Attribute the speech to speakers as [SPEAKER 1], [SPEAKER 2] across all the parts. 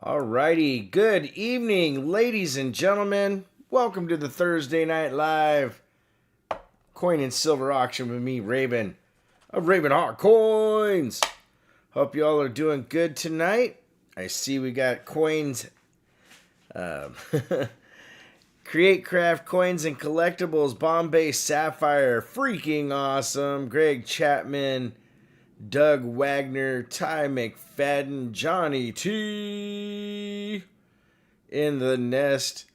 [SPEAKER 1] Alrighty, good evening, ladies and gentlemen. Welcome to the Thursday Night Live Coin and Silver Auction with me, Raven, of RavenHawk Coins. Hope you all are doing good tonight. I see we got coins, um, Create Craft Coins and Collectibles, Bombay Sapphire, freaking awesome. Greg Chapman, Doug Wagner, Ty McFadden, Johnny T. In the nest,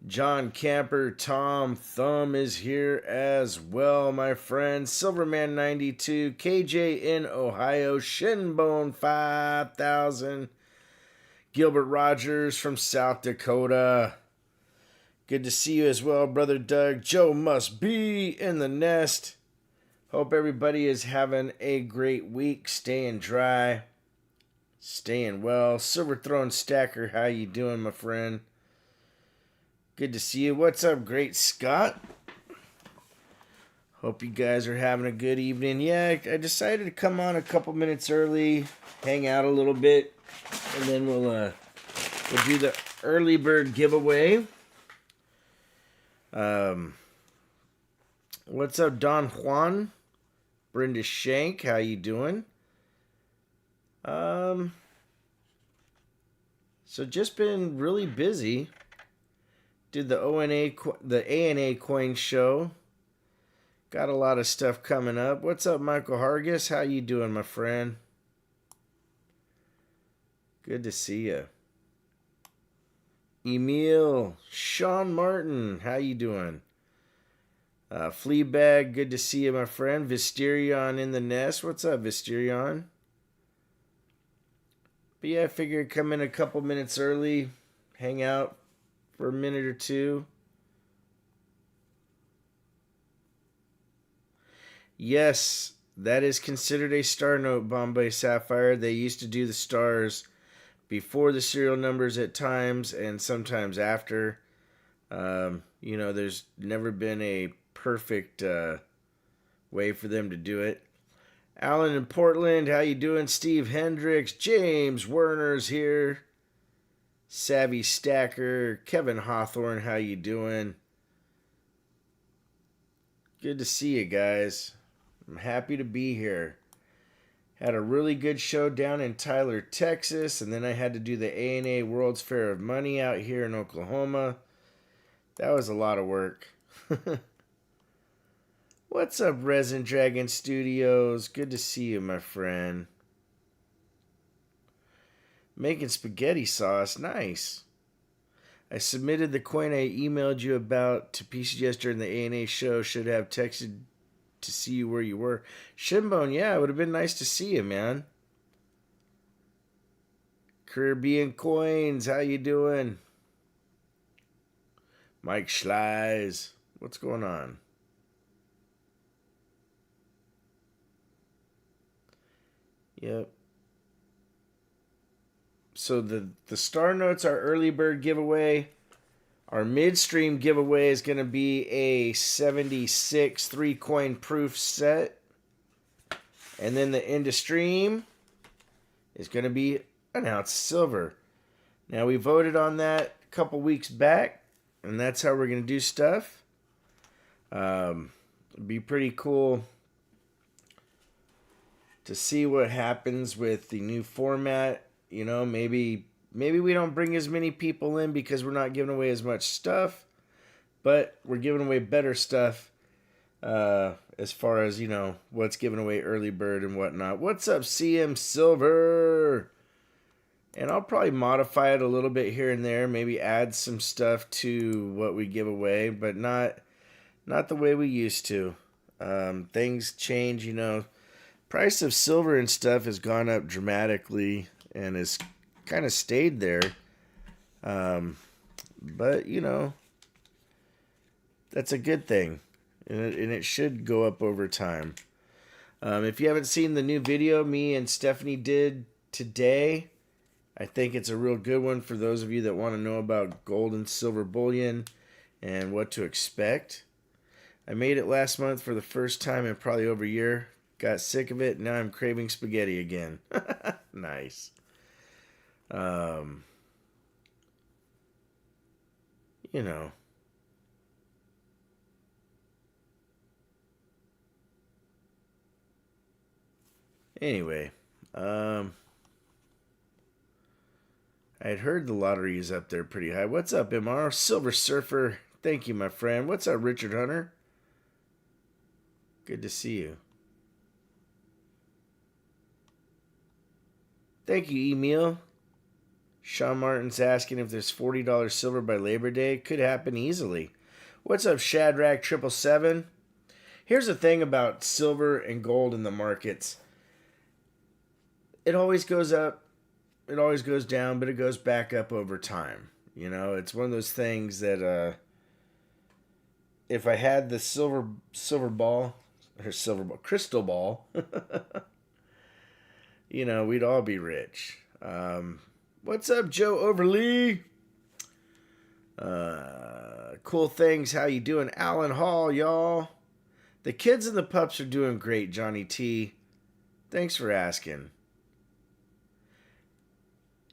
[SPEAKER 1] John Camper, Tom Thumb is here as well, my friend. Silverman 92, KJ in Ohio, Shinbone 5000, Gilbert Rogers from South Dakota. Good to see you as well, brother Doug. Joe must be in the nest. Hope everybody is having a great week, staying dry, staying well. Silver Throne Stacker, how you doing, my friend? Good to see you. What's up, Great Scott? Hope you guys are having a good evening. Yeah, I decided to come on a couple minutes early, hang out a little bit, and then we'll do the early bird giveaway. What's up, Don Juan? Brenda Shank, how you doing? So just been really busy. Did the ANA coin show. Got a lot of stuff coming up. What's up, Michael Hargis? How you doing, my friend? Good to see you. Emil, Sean Martin, how you doing? Fleabag, good to see you, my friend. Visterion in the nest. What's up, Visterion? But yeah, I figured come in a couple minutes early, hang out for a minute or two. Yes, that is considered a star note, Bombay Sapphire. They used to do the stars before the serial numbers at times and sometimes after. There's never been a perfect way for them to do it. Alan in Portland, how you doing? Steve Hendricks, James Werner's here. Savvy Stacker, Kevin Hawthorne, how you doing? Good to see you guys. I'm happy to be here. Had a really good show down in Tyler, Texas, and then I had to do the ANA World's Fair of Money out here in Oklahoma. That was a lot of work. What's up, Resin Dragon Studios? Good to see you, my friend. Making spaghetti sauce. Nice. I submitted the coin I emailed you about to PCS during the ANA show. Should have texted to see you where you were. Shinbone, yeah, it would have been nice to see you, man. Caribbean Coins, how you doing? Mike Schleiz, what's going on? Yep. So the Star Notes, our early bird giveaway. Our midstream giveaway is going to be a 76 3-coin proof set. And then the end of stream is going to be an ounce of silver. Now, we voted on that a couple weeks back, and that's how we're going to do stuff. It'd be pretty cool to see what happens with the new format. You know, maybe we don't bring as many people in because we're not giving away as much stuff, but we're giving away better stuff as far as, what's giving away early bird and whatnot. What's up, CM Silver? And I'll probably modify it a little bit here and there, maybe add some stuff to what we give away, but not the way we used to. Things change, Price of silver and stuff has gone up dramatically and has kind of stayed there. But, that's a good thing. And it should go up over time. If you haven't seen the new video me and Stephanie did today, I think it's a real good one for those of you that want to know about gold and silver bullion and what to expect. I made it last month for the first time in probably over a year. Got sick of it. Now I'm craving spaghetti again. Nice. you know. Anyway, I had heard the lottery is up there pretty high. What's up, MR? Silver Surfer. Thank you, my friend. What's up, Richard Hunter? Good to see you. Thank you, Emil. Sean Martin's asking if there's $40 silver by Labor Day. Could happen easily. What's up, Shadrack 777? Here's the thing about silver and gold in the markets. It always goes up, it always goes down, but it goes back up over time. You know, it's one of those things that if I had the crystal ball, you know, we'd all be rich. What's up, Joe Overly? Cool things. How you doing, Alan Hall, y'all? The kids and the pups are doing great, Johnny T. Thanks for asking.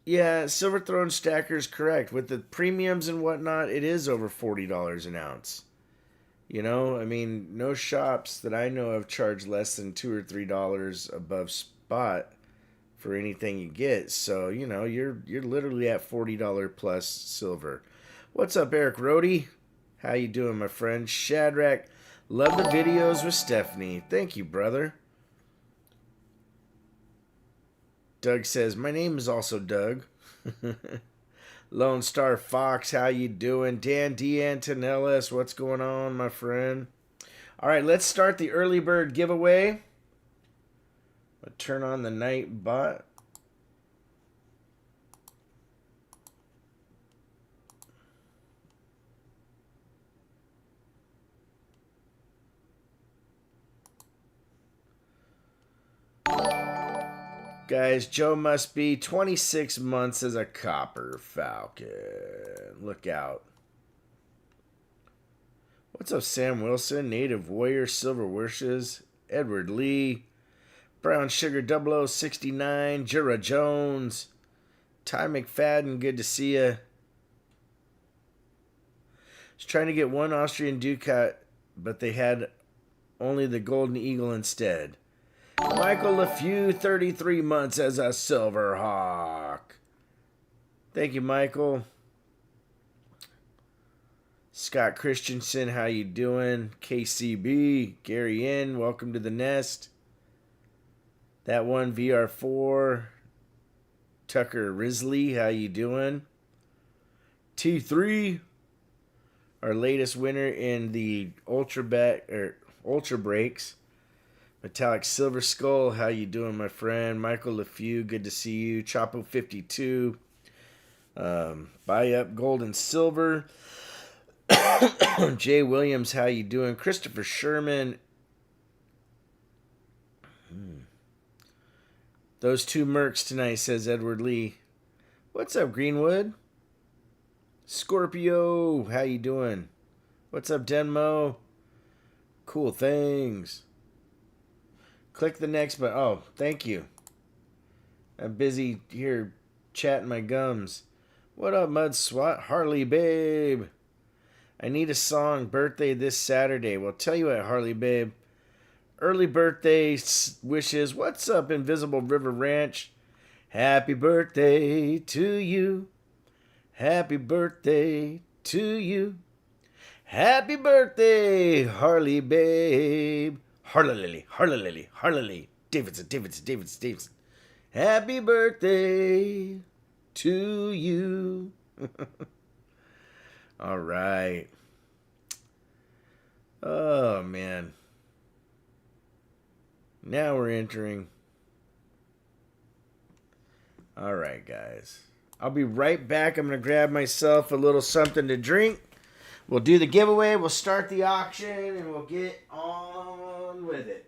[SPEAKER 1] Yeah, Silver Throne Stacker is correct. With the premiums and whatnot, it is over $40 an ounce. You know, I mean, no shops that I know of charge less than $2 or $3 above spot for anything you get. So, you know, you're literally at $40 plus silver. What's up, Eric Rohde? How you doing, my friend? Shadrack, love the videos with Stephanie. Thank you, brother. Doug says, my name is also Doug. Lone Star Fox, how you doing? Dan D'Antonellis, what's going on, my friend? All right, let's start the early bird giveaway. I'll turn on the night bot. Guys, Joe must be 26 months as a Copper Falcon. Look out. What's up, Sam Wilson? Native Warrior, Silver Wishes, Edward Lee, Brown Sugar 0069, Jura Jones, Ty McFadden, good to see ya. Was trying to get one Austrian Ducat, but they had only the Golden Eagle instead. Michael LeFew, 33 months as a Silver Hawk. Thank you, Michael. Scott Christensen, how you doing? KCB, Gary N, welcome to the nest. That one, VR4. Tucker Risley, how you doing? T3, our latest winner in the Ultra Breaks. Metallic Silver Skull, how you doing, my friend? Michael LeFew, good to see you. Chapo 52. Buy Up Gold and Silver. Jay Williams, how you doing? Christopher Sherman. Those two mercs tonight, says Edward Lee. What's up, Greenwood? Scorpio, how you doing? What's up, Denmo? Cool things. Click the next button. Oh, thank you. I'm busy here chatting my gums. What up, Mud Swat? Harley Babe. I need a song. Birthday this Saturday. Well, tell you what, Harley Babe. Early birthday wishes. What's up, Invisible River Ranch? Happy birthday to you. Happy birthday to you. Happy birthday, Harley Babe. Harley Lily, Davidson. Happy birthday to you. All right. Oh, man. Now we're entering. All right, guys. I'll be right back. I'm going to grab myself a little something to drink. We'll do the giveaway. We'll start the auction, and we'll get on with it.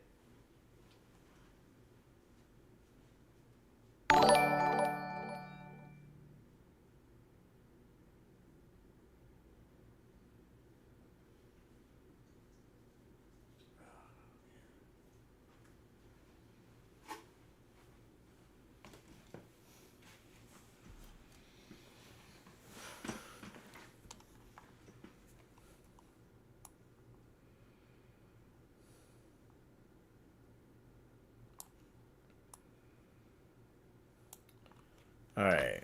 [SPEAKER 1] Alright.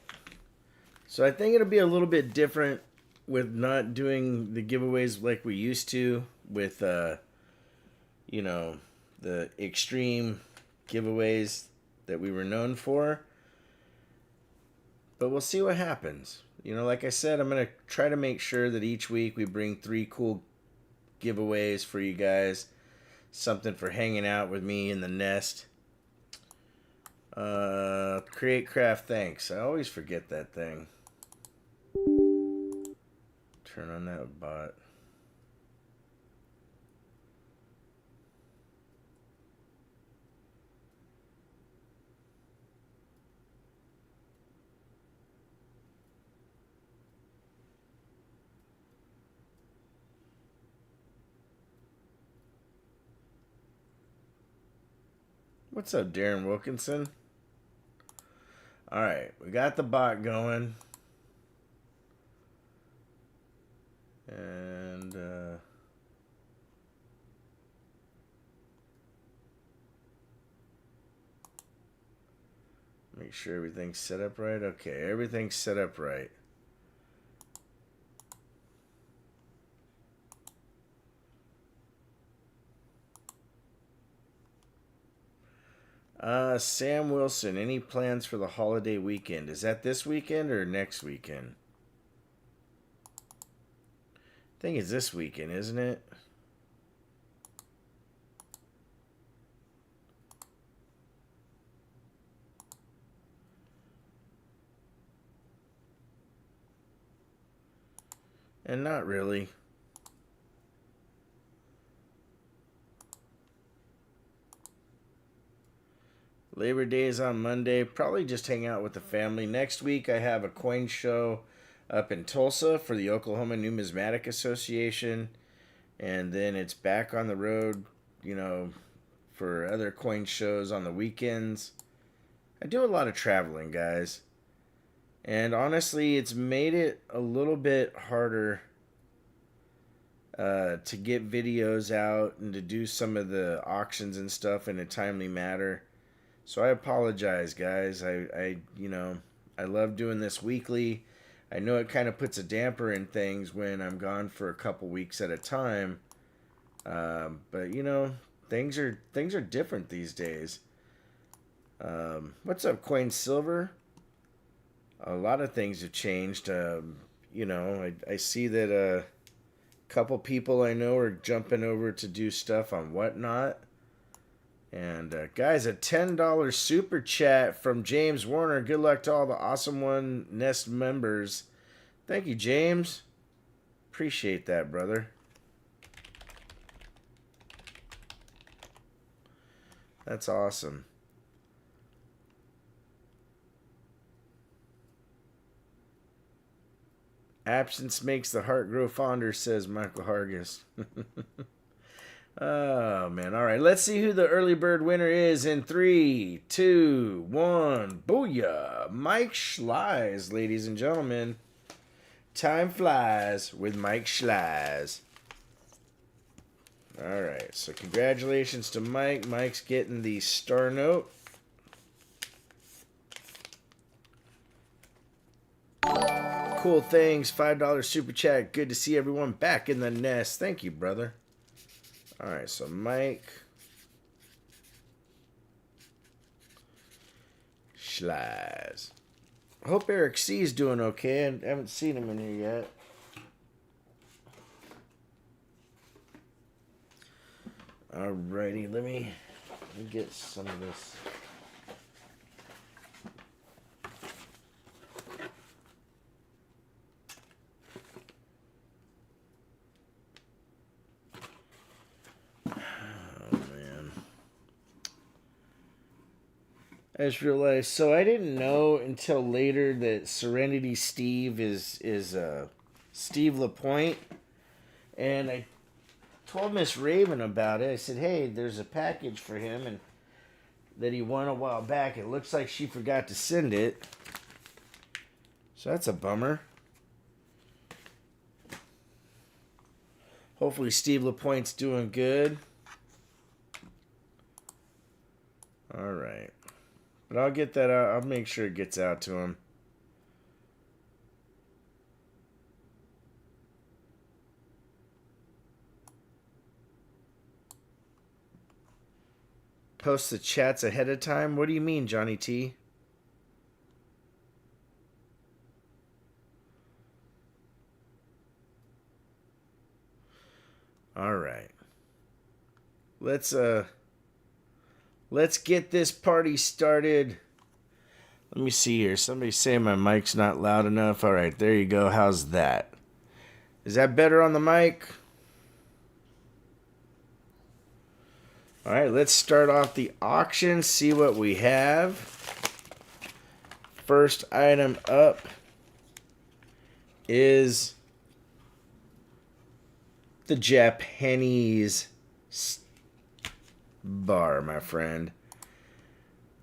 [SPEAKER 1] So I think it'll be a little bit different with not doing the giveaways like we used to with, you know, the extreme giveaways that we were known for. But we'll see what happens. You know, like I said, I'm going to try to make sure that each week we bring 3 cool giveaways for you guys. Something for hanging out with me in the nest. Create craft, thanks. I always forget that thing. Turn on that bot. What's up, Darren Wilkinson? Alright, we got the bot going. And, make sure everything's set up right. Okay, everything's set up right. Sam Wilson, any plans for the holiday weekend? Is that this weekend or next weekend? I think it's this weekend, isn't it? And not really. Labor Day is on Monday. Probably just hang out with the family. Next week I have a coin show up in Tulsa for the Oklahoma Numismatic Association. And then it's back on the road, you know, for other coin shows on the weekends. I do a lot of traveling, guys. And honestly, it's made it a little bit harder to get videos out and to do some of the auctions and stuff in a timely manner. So I apologize, guys. I you know, I love doing this weekly. I know it kind of puts a damper in things when I'm gone for a couple weeks at a time. But you know, things are different these days. What's up, Coin Silver? A lot of things have changed. You know, I see that a couple people I know are jumping over to do stuff on Whatnot. And guys, a $10 super chat from James Warner. Good luck to all the Awesome One Nest members. Thank you, James. Appreciate that, brother. That's awesome. Absence makes the heart grow fonder, says Michael Hargis. Oh, man. All right. Let's see who the early bird winner is in 3, 2, 1. Booyah. Mike Schlies, ladies and gentlemen. Time flies with Mike Schlies. All right. So congratulations to Mike. Mike's getting the star note. Cool things. $5 super chat. Good to see everyone back in the nest. Thank you, brother. All right, so Mike Schlies. I hope Eric C is doing okay. I haven't seen him in here yet. Alrighty, let me get some of this. I just realized, so I didn't know until later that Serenity Steve is Steve LaPointe, and I told Miss Raven about it. I said, hey, there's a package for him and that he won a while back. It looks like she forgot to send it, so that's a bummer. Hopefully Steve LaPointe's doing good. All right. But I'll get that out. I'll make sure it gets out to him. post the chats ahead of time? What do you mean, Johnny T? All right. Let's get this party started. Let me see here. Somebody's saying my mic's not loud enough. All right, there you go. How's that? Is that better on the mic? All right, let's start off the auction, see what we have. First item up is the Japanese bar, my friend.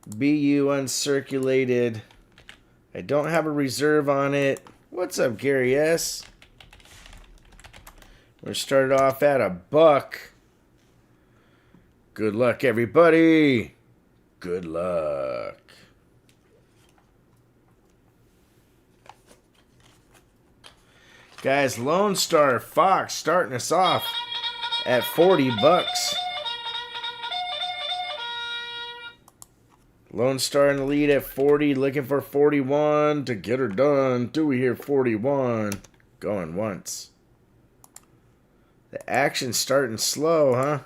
[SPEAKER 1] BU uncirculated. I don't have a reserve on it. What's up, Gary S? We're started off at $1. Good luck, everybody. Good luck. Guys, Lone Star Fox starting us off at $40. Lone Star in the lead at 40, looking for 41 to get her done. Do we hear 41? Going once. The action's starting slow, huh?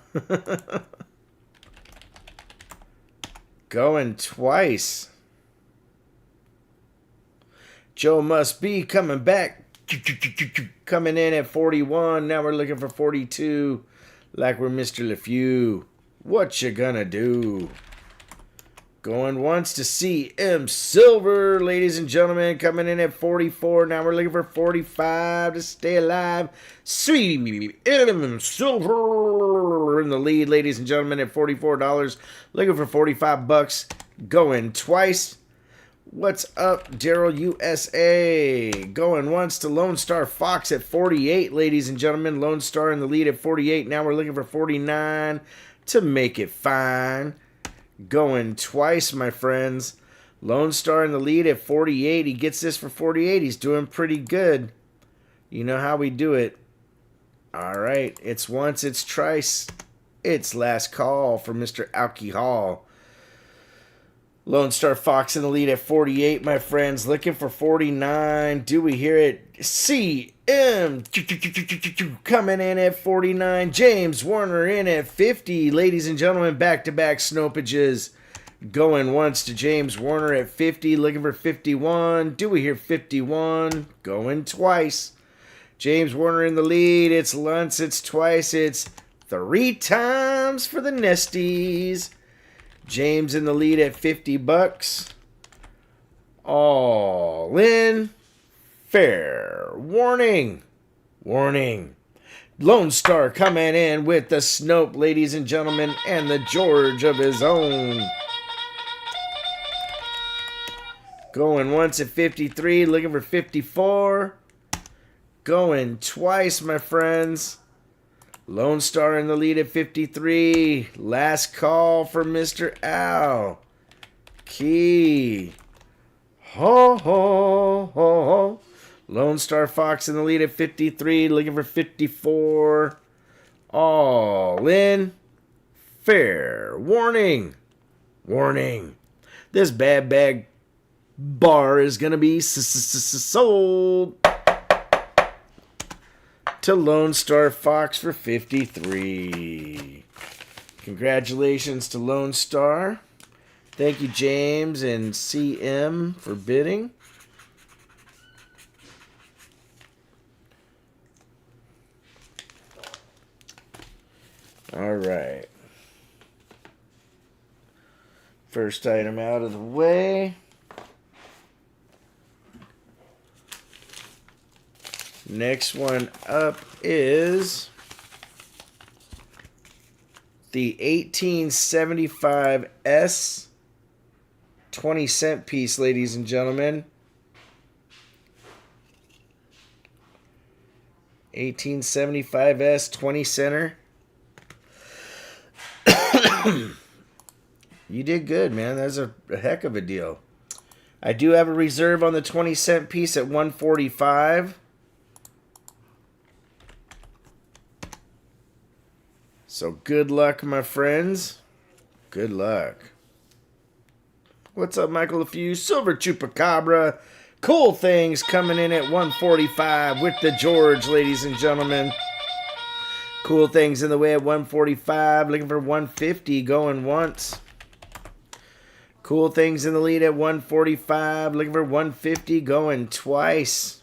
[SPEAKER 1] Going twice. Joe Must Be coming back. Coming in at 41. Now we're looking for 42. Like we're Mr. LeFew. What you gonna do? Going once to CM Silver, ladies and gentlemen, coming in at 44. Now we're looking for 45 to stay alive. CM Silver in the lead, ladies and gentlemen, at $44. Looking for $45. Going twice. What's up, Daryl USA? Going once to Lone Star Fox at 48, ladies and gentlemen. Lone Star in the lead at 48. Now we're looking for 49 to make it fine. Going twice, my friends. Lone Star in the lead at 48. He gets this for 48. He's doing pretty good. You know how we do it. All right. It's once, it's twice. It's last call for Mr. Alcohol. Lone Star Fox in the lead at 48, my friends. Looking for 49. Do we hear it? CM coming in at 49. James Warner in at 50. Ladies and gentlemen, back-to-back Snopages. Going once to James Warner at 50. Looking for 51. Do we hear 51? Going twice. James Warner in the lead. It's once, it's twice, it's 3 times for the Nesties. James in the lead at $50. All in. Fair warning. Warning. Lone Star coming in with the Snope, ladies and gentlemen, and the George of his own. Going once at 53, looking for 54. Going twice, my friends. Lone Star in the lead at 53. Last call for Mr. Al. Key. Ho, ho, ho, ho. Lone Star Fox in the lead at 53. Looking for 54. All in. Fair warning. Warning. This bad bag bar is going to be sold to Lone Star Fox for 53. Congratulations to Lone Star. Thank you, James and CM, for bidding. All right. First item out of the way. Next one up is the 1875S 20-cent piece, ladies and gentlemen. 1875S 20-center. You did good, man. That's a heck of a deal. I do have a reserve on the 20-cent piece at $145. So good luck, my friends. Good luck. What's up, Michael LaFew? Silver Chupacabra. Cool Things coming in at 145 with the George, ladies and gentlemen. Cool Things in the way at 145. Looking for 150 going once. Cool Things in the lead at 145. Looking for 150 going twice.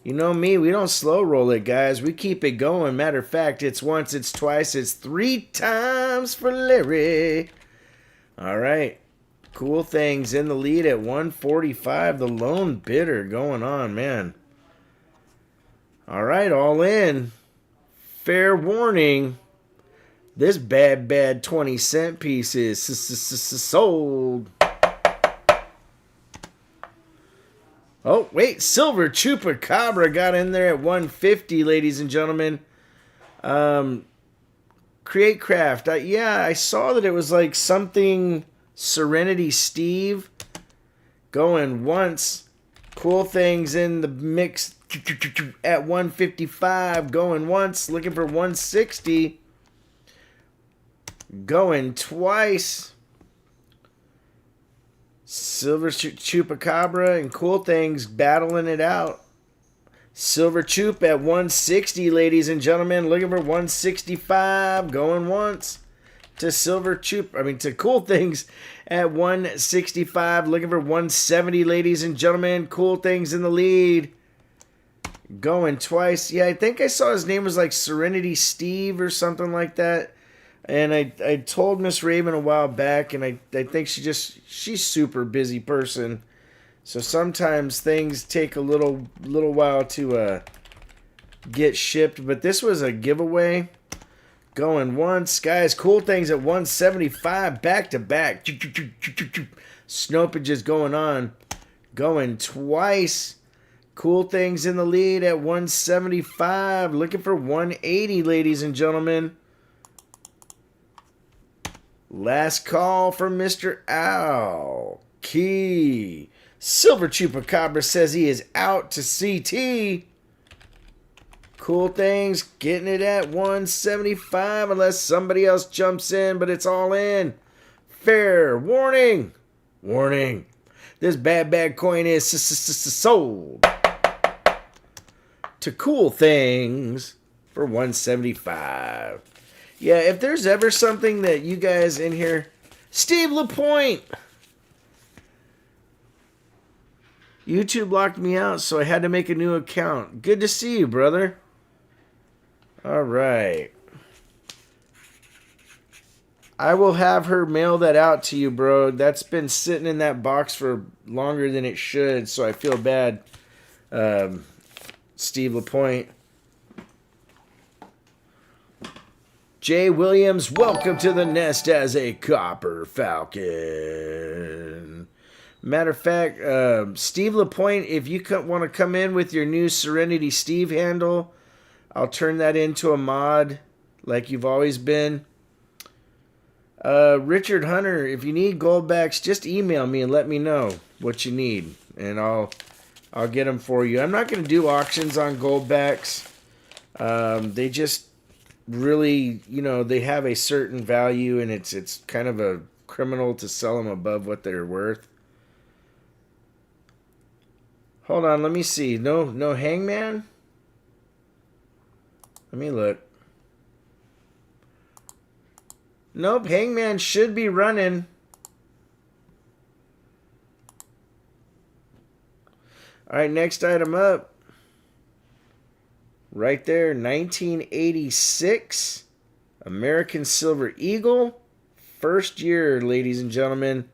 [SPEAKER 1] You know me, we don't slow roll it, guys. We keep it going. Matter of fact, it's once, it's twice, it's 3 times for Larry. All right. Cool Things in the lead at 145. The lone bidder going on, man. All right, all in. Fair warning. This bad 20-cent piece is sold. Oh, wait. Silver Chupacabra got in there at 150, ladies and gentlemen. Create Craft. Yeah, I saw that it was like something... Serenity Steve going once. Cool Things in the mix at 155 going once. Looking for 160 going twice. Silver Chupacabra and Cool Things battling it out. Silver Chup at 160, ladies and gentlemen. Looking for 165 going once. To Cool Things at 165. Looking for 170, ladies and gentlemen. Cool Things in the lead. Going twice. Yeah, I think I saw his name was like Serenity Steve or something like that. And I told Miss Raven a while back, and I think she's super busy person. So sometimes things take a little while to get shipped. But this was a giveaway. Going once, guys. Cool Things at 175, back to back. Snopage is going on. Going twice. Cool Things in the lead at 175. Looking for 180, ladies and gentlemen. Last call from Mr. Owl. Key. Silver Chupacabra says he is out to CT. Cool Things getting it at 175 unless somebody else jumps in, but it's all in. Fair warning. Warning. This bad coin is sold to Cool Things for 175. Yeah, if there's ever something that you guys in here... Steve LaPointe! YouTube locked me out, so I had to make a new account. Good to see you, brother. All right. I will have her mail that out to you, bro. That's been sitting in that box for longer than it should, so I feel bad, Steve LaPointe. Jay Williams, welcome to the nest as a Copper Falcon. Matter of fact, Steve LaPointe, if you want to come in with your new Serenity Steve handle, I'll turn that into a mod like you've always been. Richard Hunter, if you need goldbacks, just email me and let me know what you need, and I'll get them for you. I'm not going to do auctions on goldbacks. They just really, they have a certain value, and it's kind of a criminal to sell them above what they're worth. Hold on, let me see. No Hangman? Let me look. Nope, Hangman should be running. All right, next item up. Right there, 1986 American Silver Eagle. First year, ladies and gentlemen.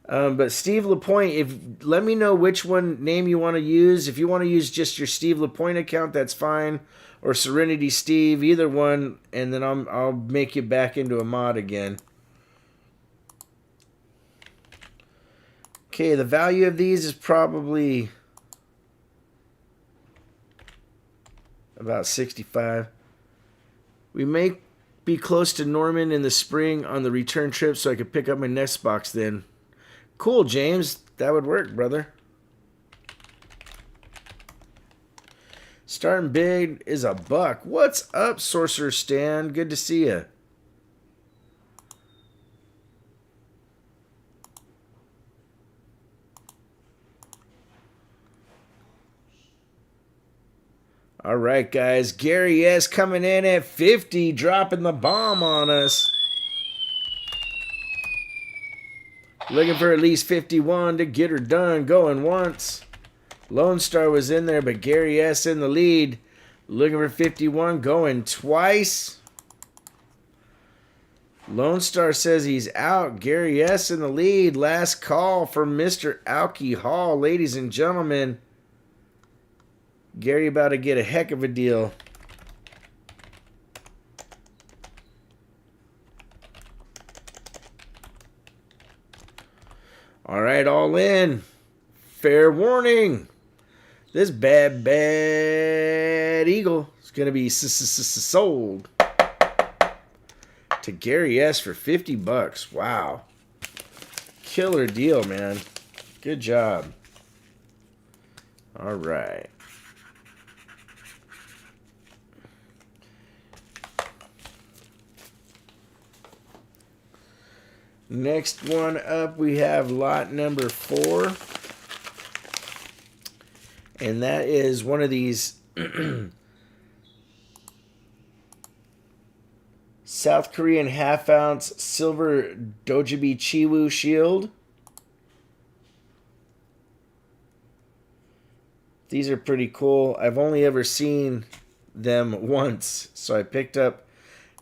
[SPEAKER 1] But Steve LaPointe, let me know which name you want to use. If you want to use just your Steve LaPointe account, that's fine. Or Serenity Steve, either one, and then I'll make you back into a mod again. Okay, the value of these is probably about 65. We may be close to Norman in the spring on the return trip, so I could pick up my next box then. Cool, James. That would work, brother. Starting big is $1. What's up, Sorcerer Stan? Good to see you. All right, guys. Gary S. coming in at 50, dropping the bomb on us. Looking for at least 51 to get her done. Going once. Lone Star was in there, but Gary S. in the lead. Looking for 51, going twice. Lone Star says he's out. Gary S. in the lead. Last call for Mr. Alki Hall, ladies and gentlemen. Gary about to get a heck of a deal. All right, all in. Fair warning. This bad eagle is going to be sold to Gary S. for 50 bucks. Wow. Killer deal, man. Good job. All right. Next one up, we have lot number 4. And that is one of these South Korean half-ounce silver Dojibi Chiwoo shield. These are pretty cool. I've only ever seen them once, so I picked up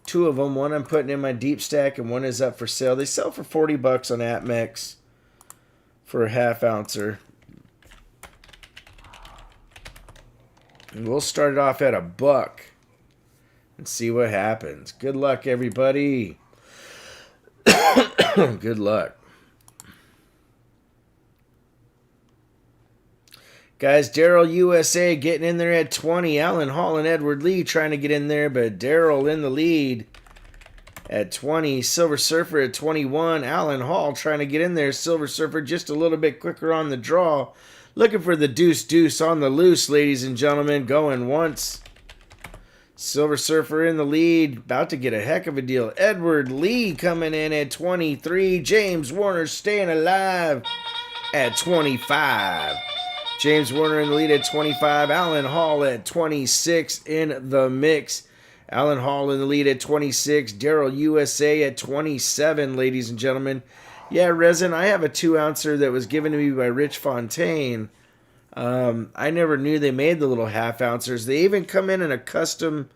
[SPEAKER 1] 2 of them. One I'm putting in my deep stack, and one is up for sale. They sell for 40 bucks on APMEX for a half-ouncer. And we'll start it off at $1 and see what happens. Good luck, everybody. Good luck. Guys, Daryl USA getting in there at 20. Alan Hall and Edward Lee trying to get in there, but Daryl in the lead at 20. Silver Surfer at 21. Alan Hall trying to get in there. Silver Surfer just a little bit quicker on the draw. Looking for the deuce on the loose, ladies and gentlemen. Going once. Silver Surfer in the lead. About to get a heck of a deal. Edward Lee coming in at 23. James Warner staying alive at 25. James Warner in the lead at 25. Alan Hall at 26 in the mix. Alan Hall in the lead at 26. Daryl USA at 27, ladies and gentlemen. Yeah, resin, I have a 2-ouncer that was given to me by Rich Fontaine. I never knew they made the little half-ouncers. They even come in a custom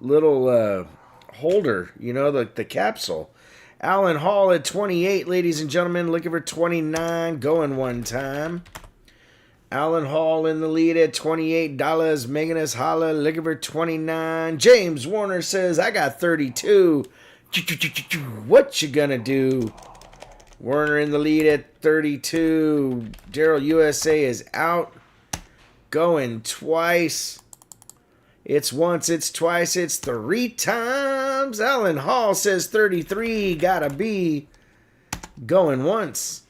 [SPEAKER 1] little holder, you know, the capsule. Alan Hall at 28, ladies and gentlemen. Looking for 29, going one time. Alan Hall in the lead at $28. Megan us holla, looking for 29. James Warner says, I got 32. What you gonna do? Warner in the lead at 32. Daryl USA is out. Going twice. It's once, it's twice, it's 3 times. Alan Hall says 33. Gotta be. Going once.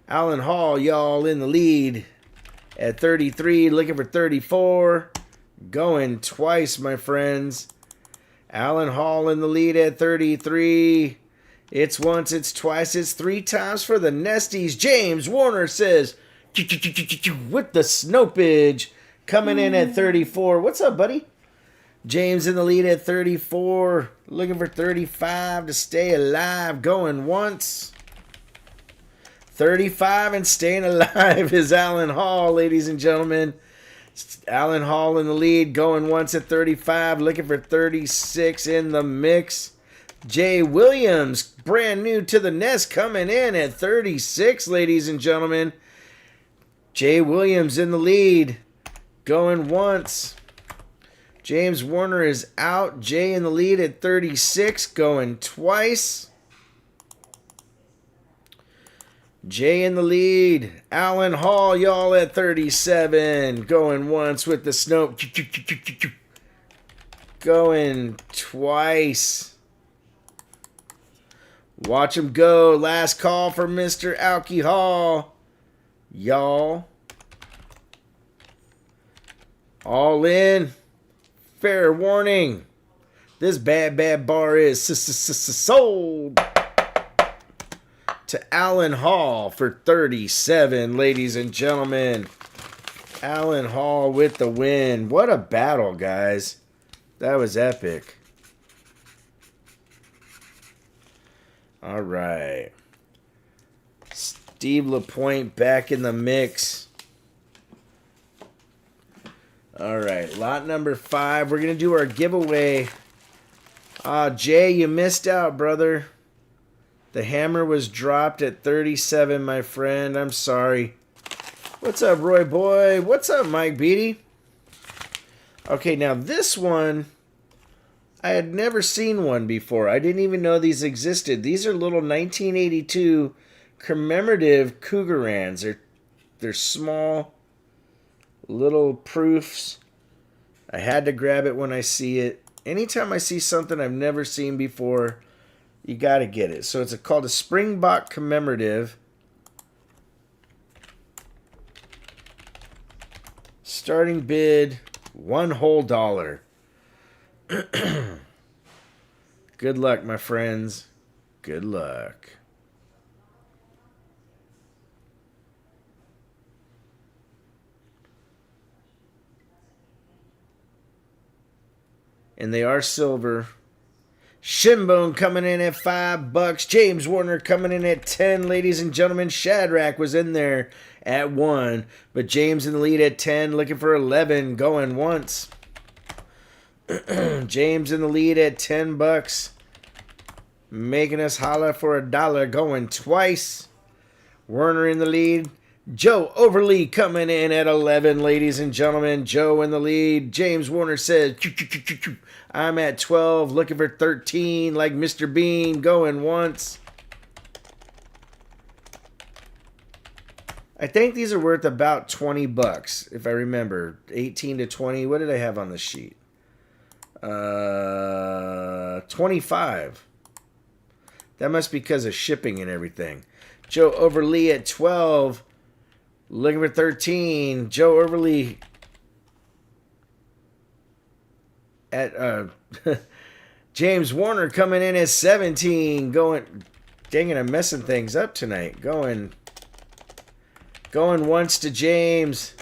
[SPEAKER 1] Alan Hall, y'all, in the lead at 33. Looking for 34. Going twice, my friends. Alan Hall in the lead at 33. It's once, it's twice, it's 3 times for the Nesties. James Warner says, with the snopage, coming in at 34. What's up, buddy? James in the lead at 34. Looking for 35 to stay alive. Going once. 35 and staying alive is Alan Hall, ladies and gentlemen. Alan Hall in the lead. Going once at 35. Looking for 36 in the mix. Jay Williams, brand new to the nest, coming in at 36, ladies and gentlemen. Jay Williams in the lead. Going once. James Warner is out. Jay in the lead at 36. Going twice. Jay in the lead. Alan Hall, y'all, at 37. Going once with the snow. Going twice. Watch him go. Last call for Mr. Alki Hall. Y'all. All in. Fair warning. This bad bar is sold to Alan Hall for 37, ladies and gentlemen. Alan Hall with the win. What a battle, guys. That was epic. All right. Steve LaPointe back in the mix. All right. Lot number 5. We're going to do our giveaway. Jay, you missed out, brother. The hammer was dropped at 37, my friend. I'm sorry. What's up, Roy Boy? What's up, Mike Beatty? Okay, now this one, I had never seen one before. I didn't even know these existed. These are little 1982 commemorative Cougarans. They're small, little proofs. I had to grab it when I see it. Anytime I see something I've never seen before, you got to get it. So it's called a Springbok commemorative. Starting bid, $1 whole. Good luck, my friends. Good luck. And they are silver. Shinbone coming in at $5. James Warner coming in at 10. Ladies and gentlemen, Shadrach was in there at 1. But James in the lead at 10, looking for 11, going once. James in the lead at $10. Making us holla for $1, going twice. Werner in the lead. Joe Overly coming in at 11, ladies and gentlemen. Joe in the lead. James Warner says, I'm at 12, looking for 13, like Mr. Bean, going once. I think these are worth about $20, if I remember. 18 to 20. What did I have on the sheet? 25. That must be because of shipping and everything. Joe Overly at 12. Looking for 13. Joe Overly at James Warner coming in at 17. Going, dang it, I'm messing things up tonight. Going once to James.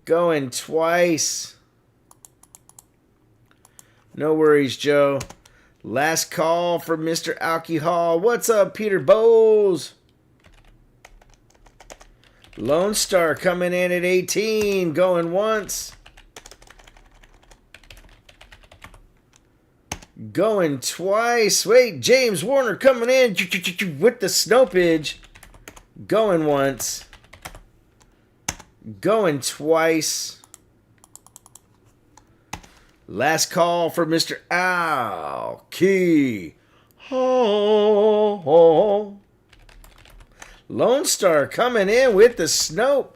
[SPEAKER 1] Going twice. No worries, Joe. Last call for Mr. Alcohol. What's up, Peter Bowles? Lone Star coming in at 18. Going once. Going twice. Wait, James Warner coming in with the Snopage. Going once. Going twice. Last call for Mr. Al Key. Oh. Lone Star coming in with the Snope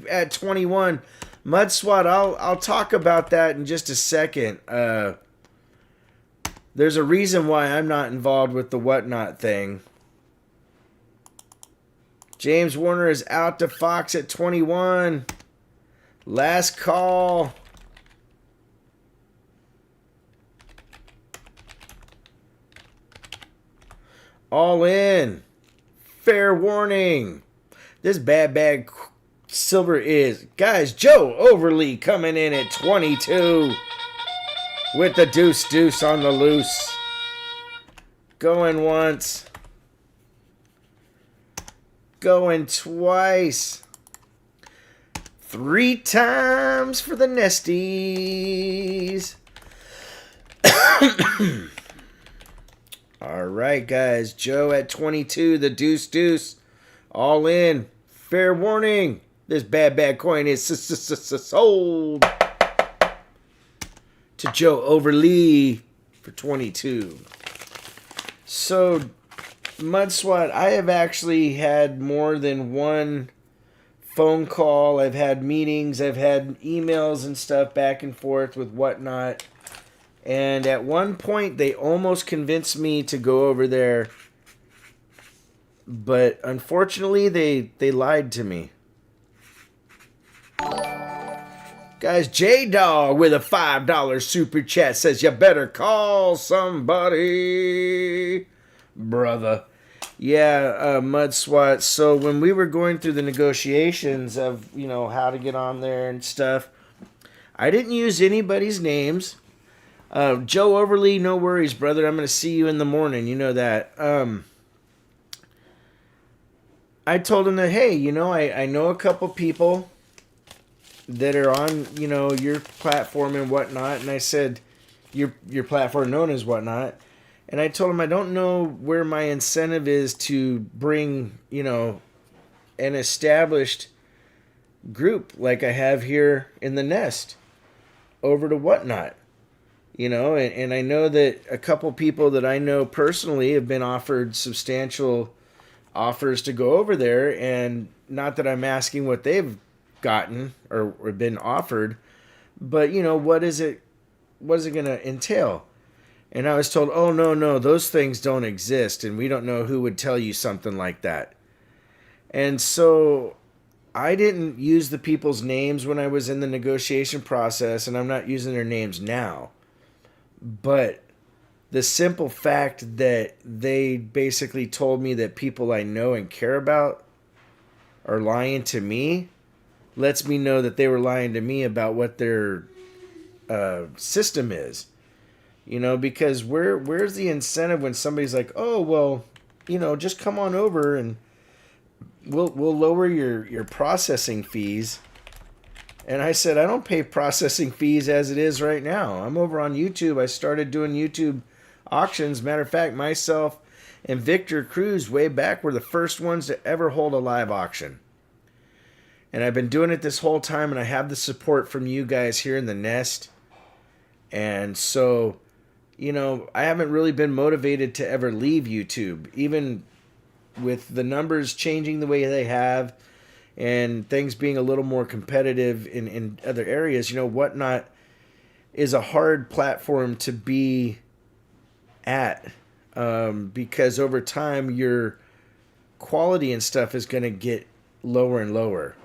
[SPEAKER 1] at 21. Mud Swat, I'll talk about that in just a second. There's a reason why I'm not involved with the whatnot thing. James Warner is out to Fox at 21. Last call. All in. Fair warning. This bad bag silver is, guys, Joe Overly coming in at 22 with the deuce on the loose. Going once. Going twice. 3 times for the Nesties. All right, guys. Joe at 22. The deuce. All in. Fair warning. This bad coin is sold to Joe Overly for 22. So, Mud Swat, I have actually had more than one phone call. I've had meetings. I've had emails and stuff back and forth with whatnot. And at one point, they almost convinced me to go over there. But unfortunately, they lied to me. Guys, J-Dog with a $5 super chat says, you better call somebody, brother. Yeah, Mud Swat. So when we were going through the negotiations of, how to get on there and stuff, I didn't use anybody's names. Joe Overly, no worries, brother. I'm going to see you in the morning. You know that. I told him that, hey, I know a couple people that are on, your platform and whatnot. And I said, your platform known as whatnot. And I told him I don't know where my incentive is to bring, an established group like I have here in the nest over to whatnot. And I know that a couple people that I know personally have been offered substantial offers to go over there, and not that I'm asking what they've gotten or been offered, but what is it going to entail? And I was told, oh, no, those things don't exist, and we don't know who would tell you something like that. And so I didn't use the people's names when I was in the negotiation process, and I'm not using their names now. But the simple fact that they basically told me that people I know and care about are lying to me lets me know that they were lying to me about what their system is. Because where's the incentive when somebody's like, oh, well, just come on over and we'll lower your processing fees. And I said, I don't pay processing fees as it is right now. I'm over on YouTube. I started doing YouTube auctions. Matter of fact, myself and Victor Cruz way back were the first ones to ever hold a live auction. And I've been doing it this whole time, and I have the support from you guys here in the nest. And so, I haven't really been motivated to ever leave YouTube, even with the numbers changing the way they have and things being a little more competitive in other areas. Whatnot is a hard platform to be at because over time your quality and stuff is going to get lower and lower.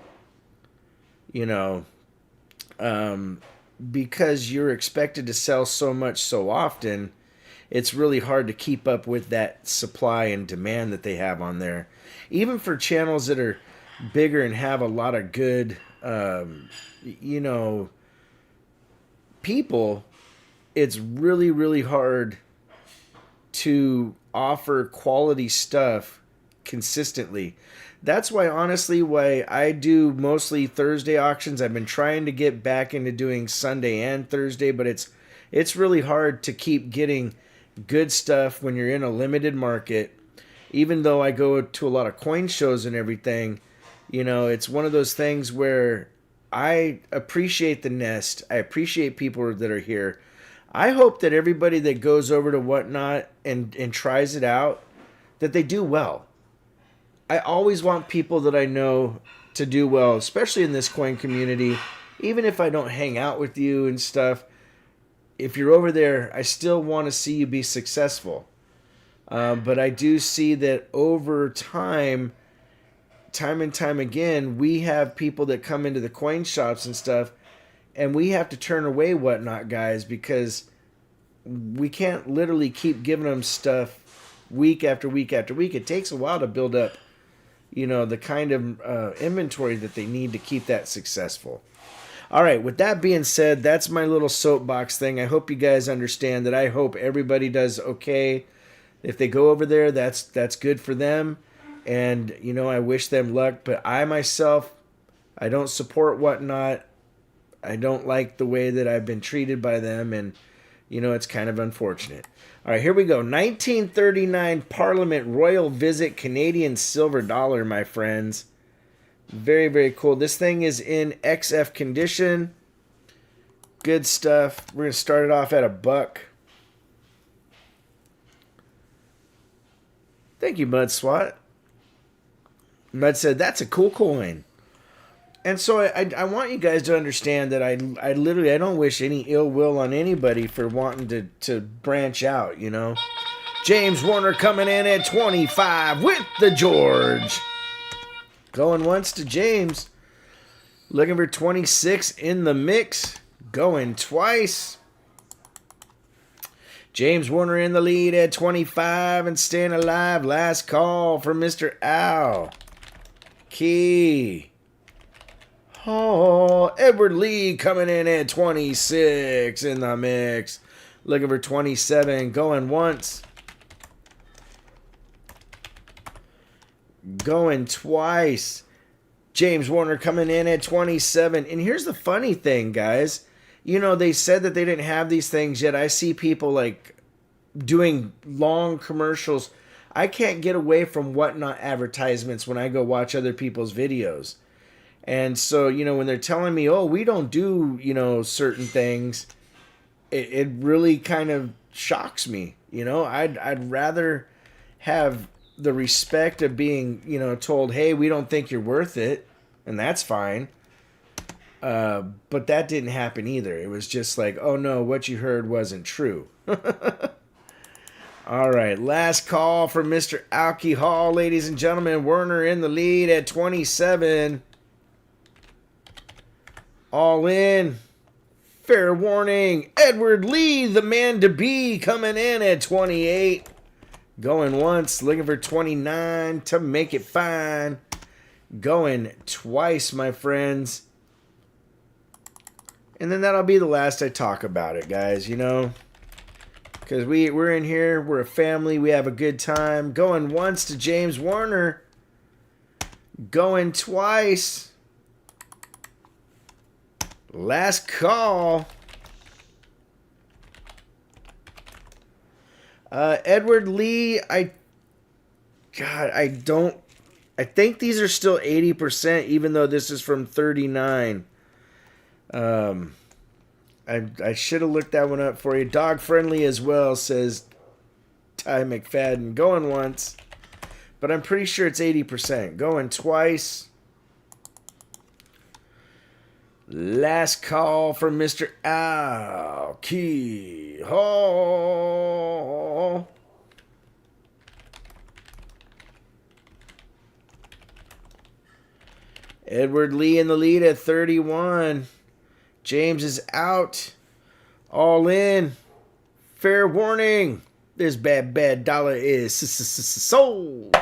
[SPEAKER 1] Because you're expected to sell so much so often, it's really hard to keep up with that supply and demand that they have on there. Even for channels that are bigger and have a lot of good, people, it's really, really hard to offer quality stuff consistently. That's why, honestly, why I do mostly Thursday auctions. I've been trying to get back into doing Sunday and Thursday, but it's really hard to keep getting good stuff when you're in a limited market. Even though I go to a lot of coin shows and everything, it's one of those things where I appreciate the nest. I appreciate people that are here. I hope that everybody that goes over to Whatnot and tries it out, that they do well. I always want people that I know to do well, especially in this coin community. Even if I don't hang out with you and stuff, if you're over there, I still want to see you be successful. But I do see that over time and time again, we have people that come into the coin shops and stuff, and we have to turn away Whatnot guys because we can't literally keep giving them stuff week after week after week. It takes a while to build up, the kind of inventory that they need to keep that successful. All right, with that being said, that's my little soapbox thing. I hope you guys understand that. I hope everybody does okay. If they go over there, that's good for them. And, I wish them luck. But I myself, I don't support Whatnot. I don't like the way that I've been treated by them. And, it's kind of unfortunate. All right, here we go. 1939 Parliament Royal Visit Canadian Silver Dollar, my friends. Very, very cool. This thing is in XF condition. Good stuff. We're going to start it off at $1. Thank you, Mud Swat. Mud said, that's a cool coin. And so I want you guys to understand that I literally, I don't wish any ill will on anybody for wanting to branch out, James Warner coming in at 25 with the George. Going once to James. Looking for 26 in the mix. Going twice. James Warner in the lead at 25 and staying alive. Last call for Mr. Al. Key. Oh, Edward Lee coming in at 26 in the mix. Looking for 27. Going once. Going twice. James Warner coming in at 27. And here's the funny thing, guys. You know, they said that they didn't have these things yet. I see people like doing long commercials. I can't get away from Whatnot advertisements when I go watch other people's videos. And so, you know, when they're telling me, oh, we don't do, you know, certain things, it really kind of shocks me. You know, I'd rather have the respect of being, you know, told, hey, we don't think you're worth it. And that's fine. But that didn't happen either. It was just like, oh no, what you heard wasn't true. All right, last call for Mr. Alcohol, ladies and gentlemen. Werner in the lead at 27. All in. Fair warning. Edward Lee, the man to be, coming in at 28. Going once, looking for 29 to make it fine. Going twice, my friends. And then that'll be the last I talk about it, guys, you know. Because we're in here, we're a family, we have a good time. Going once to James Warner. Going twice. Last call. Edward Lee, I think these are still 80%, even though this is from 39. I should have looked that one up for you. Dog friendly as well, says Ty McFadden. Going once, but I'm pretty sure it's 80%. Going twice. Last call from Mr. Al Key Hall. Edward Lee in the lead at 31. James is out. All in. Fair warning. This bad dollar is sold.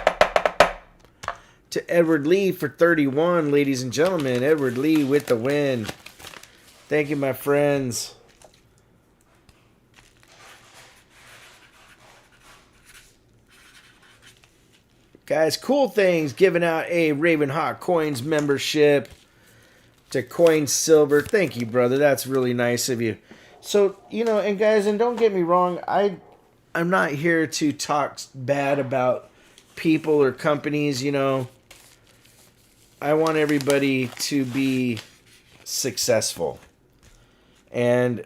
[SPEAKER 1] To Edward Lee for 31, ladies and gentlemen. Edward Lee with the win. Thank you, my friends. Guys, cool things. Giving out a RavenHawk Coins membership to Coin Silver. Thank you, brother. That's really nice of you. So, you know, and guys, and don't get me wrong, I'm not here to talk bad about people or companies, you know. I want everybody to be successful. And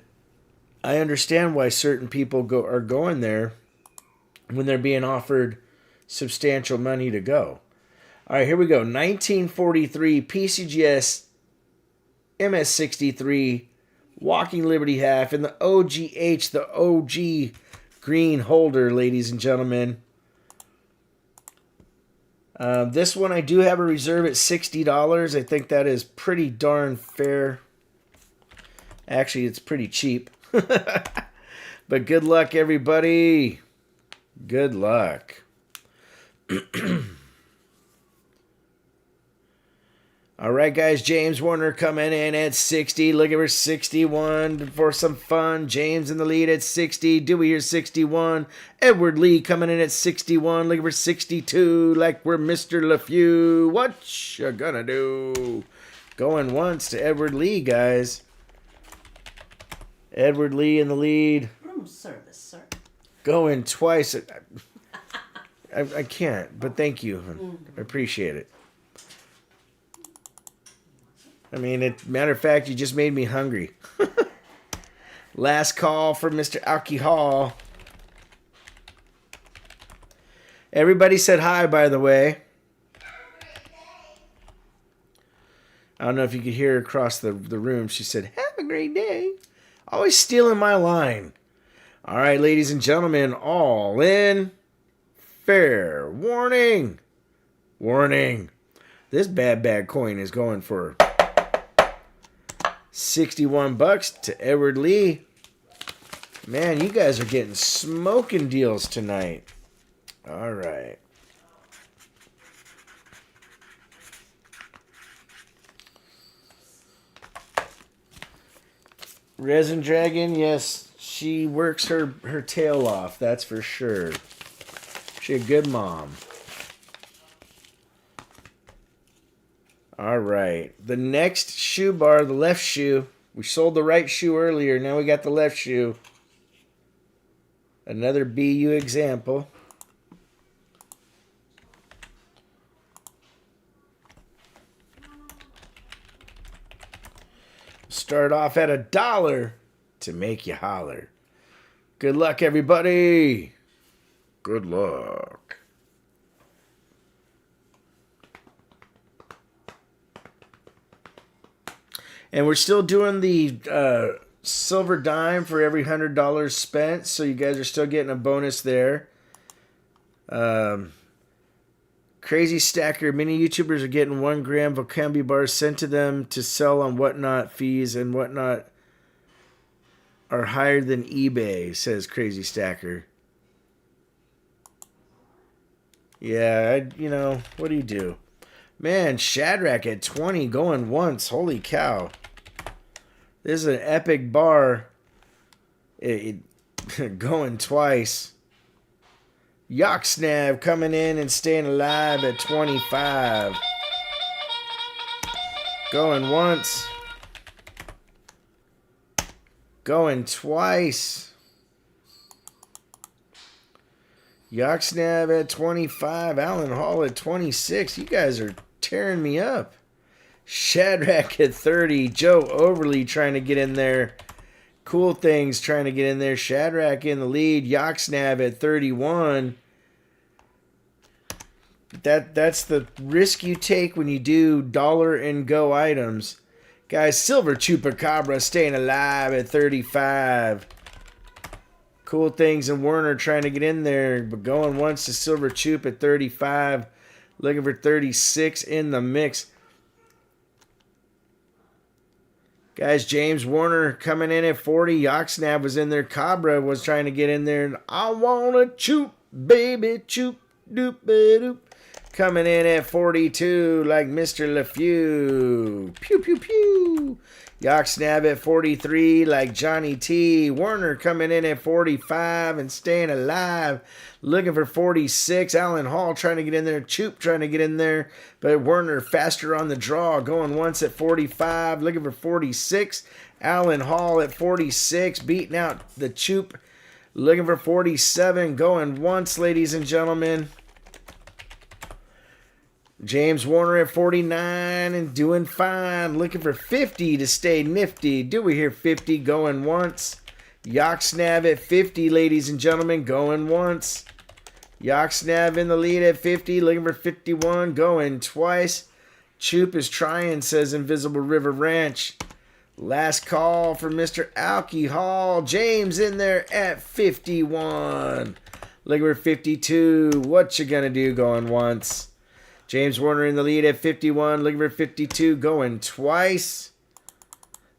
[SPEAKER 1] I understand why certain people are going there when they're being offered substantial money to go. All right, here we go. 1943 PCGS MS63 Walking Liberty half in the OGH, the OG green holder, ladies and gentlemen. This one I do have a reserve at $60. I think that is pretty darn fair. Actually, it's pretty cheap. But good luck, everybody. Good luck. All right, guys. James Warner coming in at 60. Looking for 61 for some fun. James in the lead at 60. Dewey here 61. Edward Lee coming in at 61. Looking for 62 like we're Mr. LeFew. What you gonna do? Going once to Edward Lee, guys. Edward Lee in the lead.
[SPEAKER 2] Room service, sir.
[SPEAKER 1] Going twice. I can't, but thank you. I appreciate it. I mean, matter of fact, you just made me hungry. Last call for Mr. Alcohol. Everybody said hi, by the way. I don't know if you could hear her across the room. She said, have a great day. Always stealing my line. All right, ladies and gentlemen, all in. Fair warning. Warning. This bad coin is going for $61 to Edward Lee. Man, you guys are getting smoking deals tonight. All right. Resin Dragon, yes, she works her tail off, that's for sure. She's a good mom. All right. The next shoe bar, the left shoe. We sold the right shoe earlier. Now we got the left shoe. Another BU example. Start off at $1 to make you holler. Good luck, everybody. Good luck. And we're still doing the silver dime for every $100 spent, so you guys are still getting a bonus there. Crazy Stacker, many YouTubers are getting 1 gram Vocambi bars sent to them to sell on Whatnot. Fees and Whatnot are higher than eBay, says Crazy Stacker. Yeah, you know, what do you do? Man, Shadrach at 20 going once. Holy cow. This is an epic bar. Going twice. Yoksnav coming in and staying alive at 25. Going once. Going twice. Yoksnav at 25. Alan Hall at 26. You guys are tearing me up. Shadrach at 30. Joe Overly trying to get in there. Cool Things trying to get in there. Shadrach in the lead. Yoksnav at 31. That's the risk you take when you do dollar and go items. Guys, Silver Chupacabra staying alive at 35. Cool Things and Werner trying to get in there, but going once to Silver Chup at 35. Looking for 36 in the mix. Guys, James Warner coming in at 40. Yoksnav was in there. Cabra was trying to get in there. And I want to choop, baby, choop, doop, doop. Coming in at 42 like Mr. LeFew. Pew, pew, pew. Yoksnav at 43 like Johnny T. Werner coming in at 45 and staying alive. Looking for 46. Alan Hall trying to get in there. Choop trying to get in there. But Werner faster on the draw. Going once at 45. Looking for 46. Alan Hall at 46. Beating out the Choop. Looking for 47. Going once, ladies and gentlemen. James Warner at 49 and doing fine. Looking for 50 to stay nifty. Do we hear 50 going once? Yoksnav at 50, ladies and gentlemen, going once. Yoksnav in the lead at 50. Looking for 51. Going twice. Choop is trying, says Invisible River Ranch. Last call for Mr. Alcohol. James in there at 51. Looking for 52. What you gonna do going once? James Warner in the lead at 51. Looking for 52. Going twice.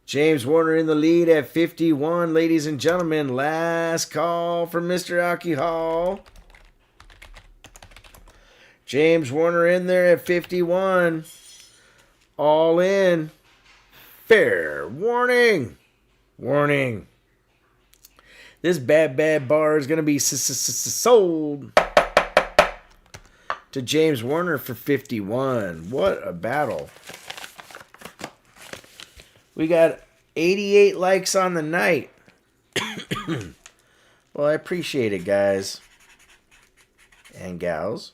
[SPEAKER 1] James Warner in the lead at 51. Ladies and gentlemen, last call for Mr. Alcohol. James Warner in there at 51. All in. Fair warning. Warning. This bad bar is going to be sold to James Warner for 51. What a battle. We got 88 likes on the night. Well, I appreciate it, guys and gals.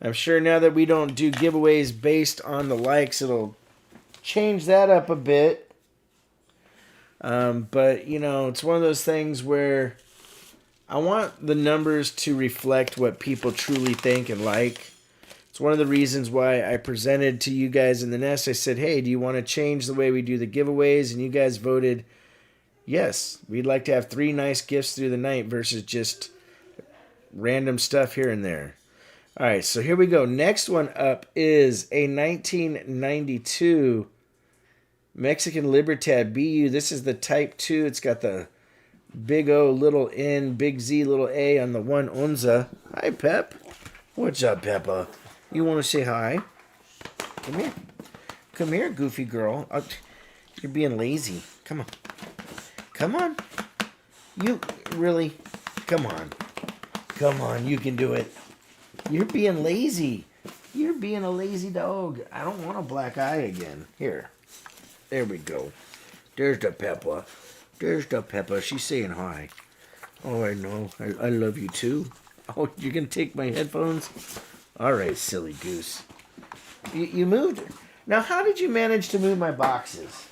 [SPEAKER 1] I'm sure now that we don't do giveaways based on the likes, it'll change that up a bit. But, you know, it's one of those things where I want the numbers to reflect what people truly think and like. It's one of the reasons why I presented to you guys in the nest. I said, hey, do you want to change the way we do the giveaways? And you guys voted, yes, we'd like to have 3 nice gifts through the night versus just random stuff here and there. All right, so here we go. Next one up is a 1992 Mexican Libertad BU. This is the Type 2. It's got the big O, little N, big Z, little A on the 1 onza. Hi, Pep. What's up, Peppa? You want to say hi? Come here. Come here, goofy girl. You're being lazy. Come on. Come on. You really? Come on. Come on. You can do it. You're being lazy. You're being a lazy dog. I don't want a black eye again. Here. There we go. There's the Peppa. There's the Peppa. She's saying hi. Oh, I know. I love you too. Oh, you're going to take my headphones? All right, silly goose. You moved. Now, how did you manage to move my boxes?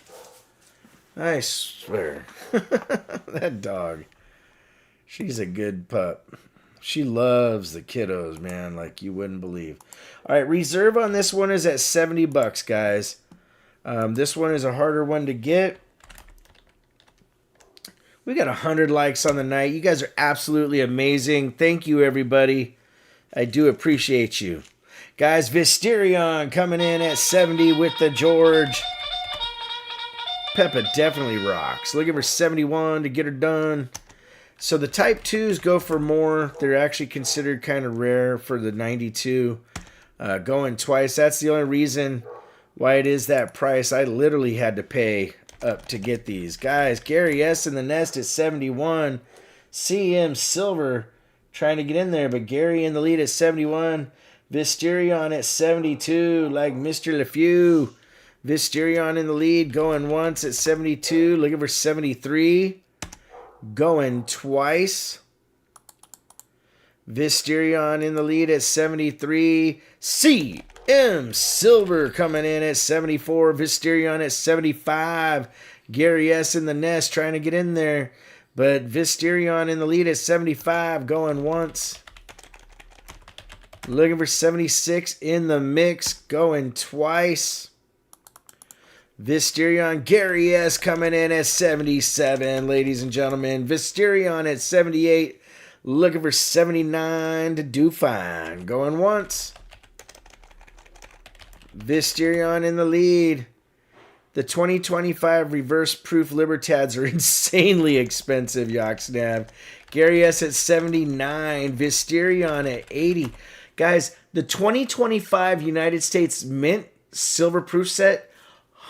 [SPEAKER 1] I swear. That dog. She's a good pup. She loves the kiddos, man, like you wouldn't believe. All right, reserve on this one is at $70, guys. This one is a harder one to get. We got 100 likes on the night. You guys are absolutely amazing. Thank you, everybody. I do appreciate you. Guys, Visterion coming in at 70 with the George. Peppa definitely rocks. Looking for 71 to get her done. So the Type 2s go for more. They're actually considered kind of rare for the 92. Going twice. That's the only reason why it is that price. I literally had to pay up to get these. Guys, Gary S. in the nest at 71. CM Silver trying to get in there, but Gary in the lead at 71. Visterion at 72, like Mr. LeFew. Visterion in the lead, going once at 72, looking for 73. Going twice. Visterion in the lead at 73. CM Silver coming in at 74. Visterion at 75. Gary S. in the nest trying to get in there. But Visterion in the lead at 75. Going once. Looking for 76 in the mix. Going twice. Visterion, Gary S. coming in at 77, ladies and gentlemen. Visterion at 78. Looking for 79 to do fine. Going once. Visterion in the lead. The 2025 reverse proof Libertads are insanely expensive, Yoxnav. Gary S. at 79. Visterion at 80. Guys, the 2025 United States Mint silver proof set,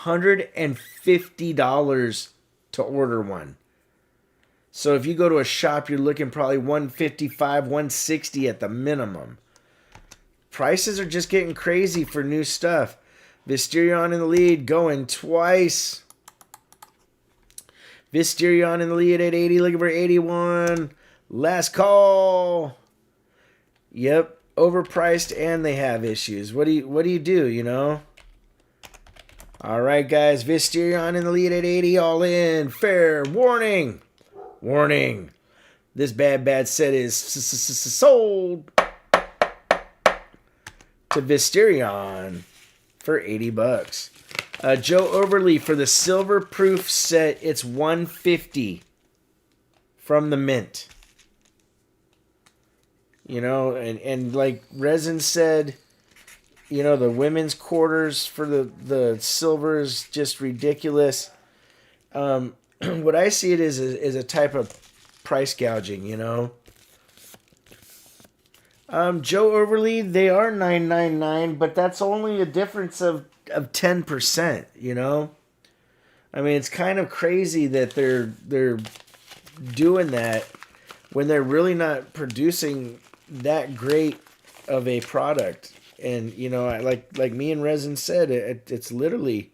[SPEAKER 1] $150 to order one. So if you go to a shop, you're looking probably $155, $160 at the minimum. Prices are just getting crazy for new stuff. Visterion in the lead, going twice. Visterion in the lead at 80, looking for 81. Last call. Yep, overpriced and they have issues. What do you do, you know? All right, guys. Visterion in the lead at 80. All in. Fair warning. Warning. This bad set is sold to Visterion for $80. Joe Overly for the silver proof set. It's $150 from the mint. You know, and like Resin said, you know, the women's quarters for the silver is just ridiculous. What I see it is a type of price gouging, you know. Joe Overly, they are $9.99, but that's only a difference of 10%, you know. I mean, it's kind of crazy that they're doing that when they're really not producing that great of a product. And, you know, like me and Resin said, it's literally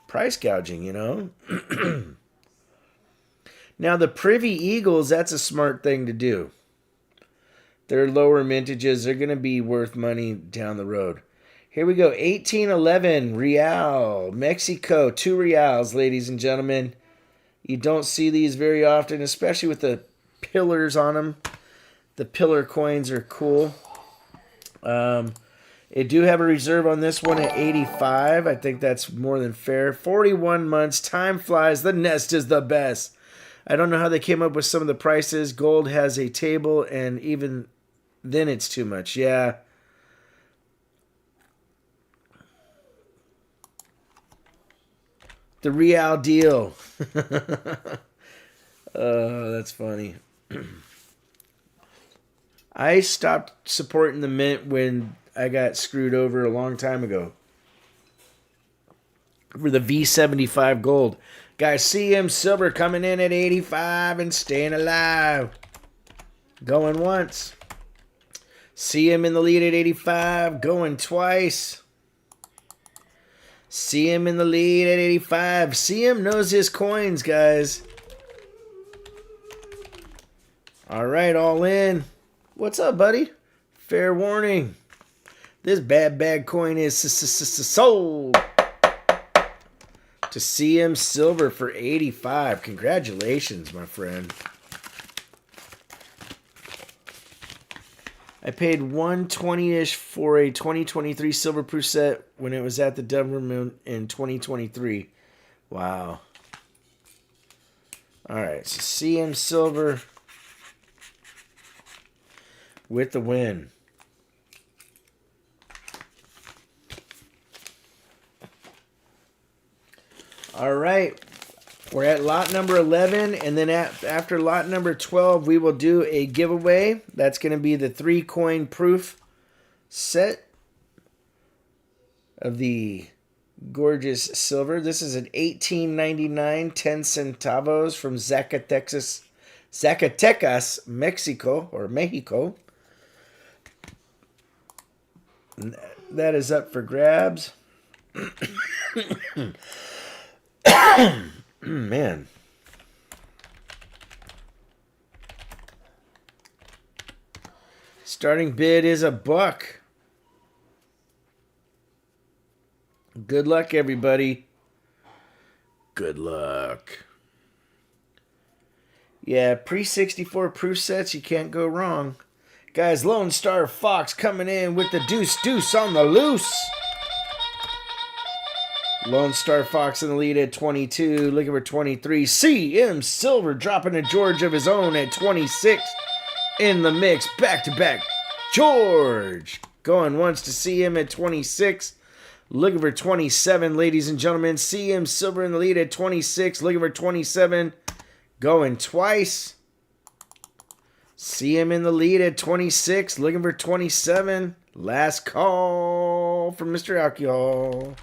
[SPEAKER 1] price gouging, you know. Now, the Privy Eagles, that's a smart thing to do. They're lower mintages. They're going to be worth money down the road. Here we go. 1811 Real. Mexico. 2 reals, ladies and gentlemen. You don't see these very often, especially with the pillars on them. The pillar coins are cool. It do have a reserve on this one at 85. I think that's more than fair. 41 months. Time flies. The nest is the best. I don't know how they came up with some of the prices. Gold has a table, and even then it's too much. Yeah. The real deal. That's funny. I stopped supporting the mint when I got screwed over a long time ago. For the V75 gold. Guys, CM Silver coming in at 85 and staying alive. Going once. CM in the lead at 85. Going twice. CM in the lead at 85. CM knows his coins, guys. All right, all in. What's up, buddy? Fair warning. This bad coin is sold to CM Silver for 85. Congratulations, my friend. I paid $120-ish for a 2023 silver proof set when it was at the Denver Moon in 2023. Wow. All right, so CM Silver with the win. All right, we're at lot number 11, and then after lot number 12, we will do a giveaway. That's going to be the 3-coin proof set of the gorgeous silver. This is an $18.99, 10 centavos from Zacatecas, Mexico, or Mexico. That is up for grabs. Man. Starting bid is $1. Good luck, everybody. Good luck. Yeah, pre-64 proof sets, you can't go wrong. Guys, Lone Star Fox coming in with the deuce on the loose. Lone Star Fox in the lead at 22, looking for 23. CM Silver dropping a George of his own at 26. In the mix, back-to-back. George going once to CM at 26. Looking for 27, ladies and gentlemen. CM Silver in the lead at 26, looking for 27. Going twice. CM in the lead at 26, looking for 27. Last call from Mr. Alcohol.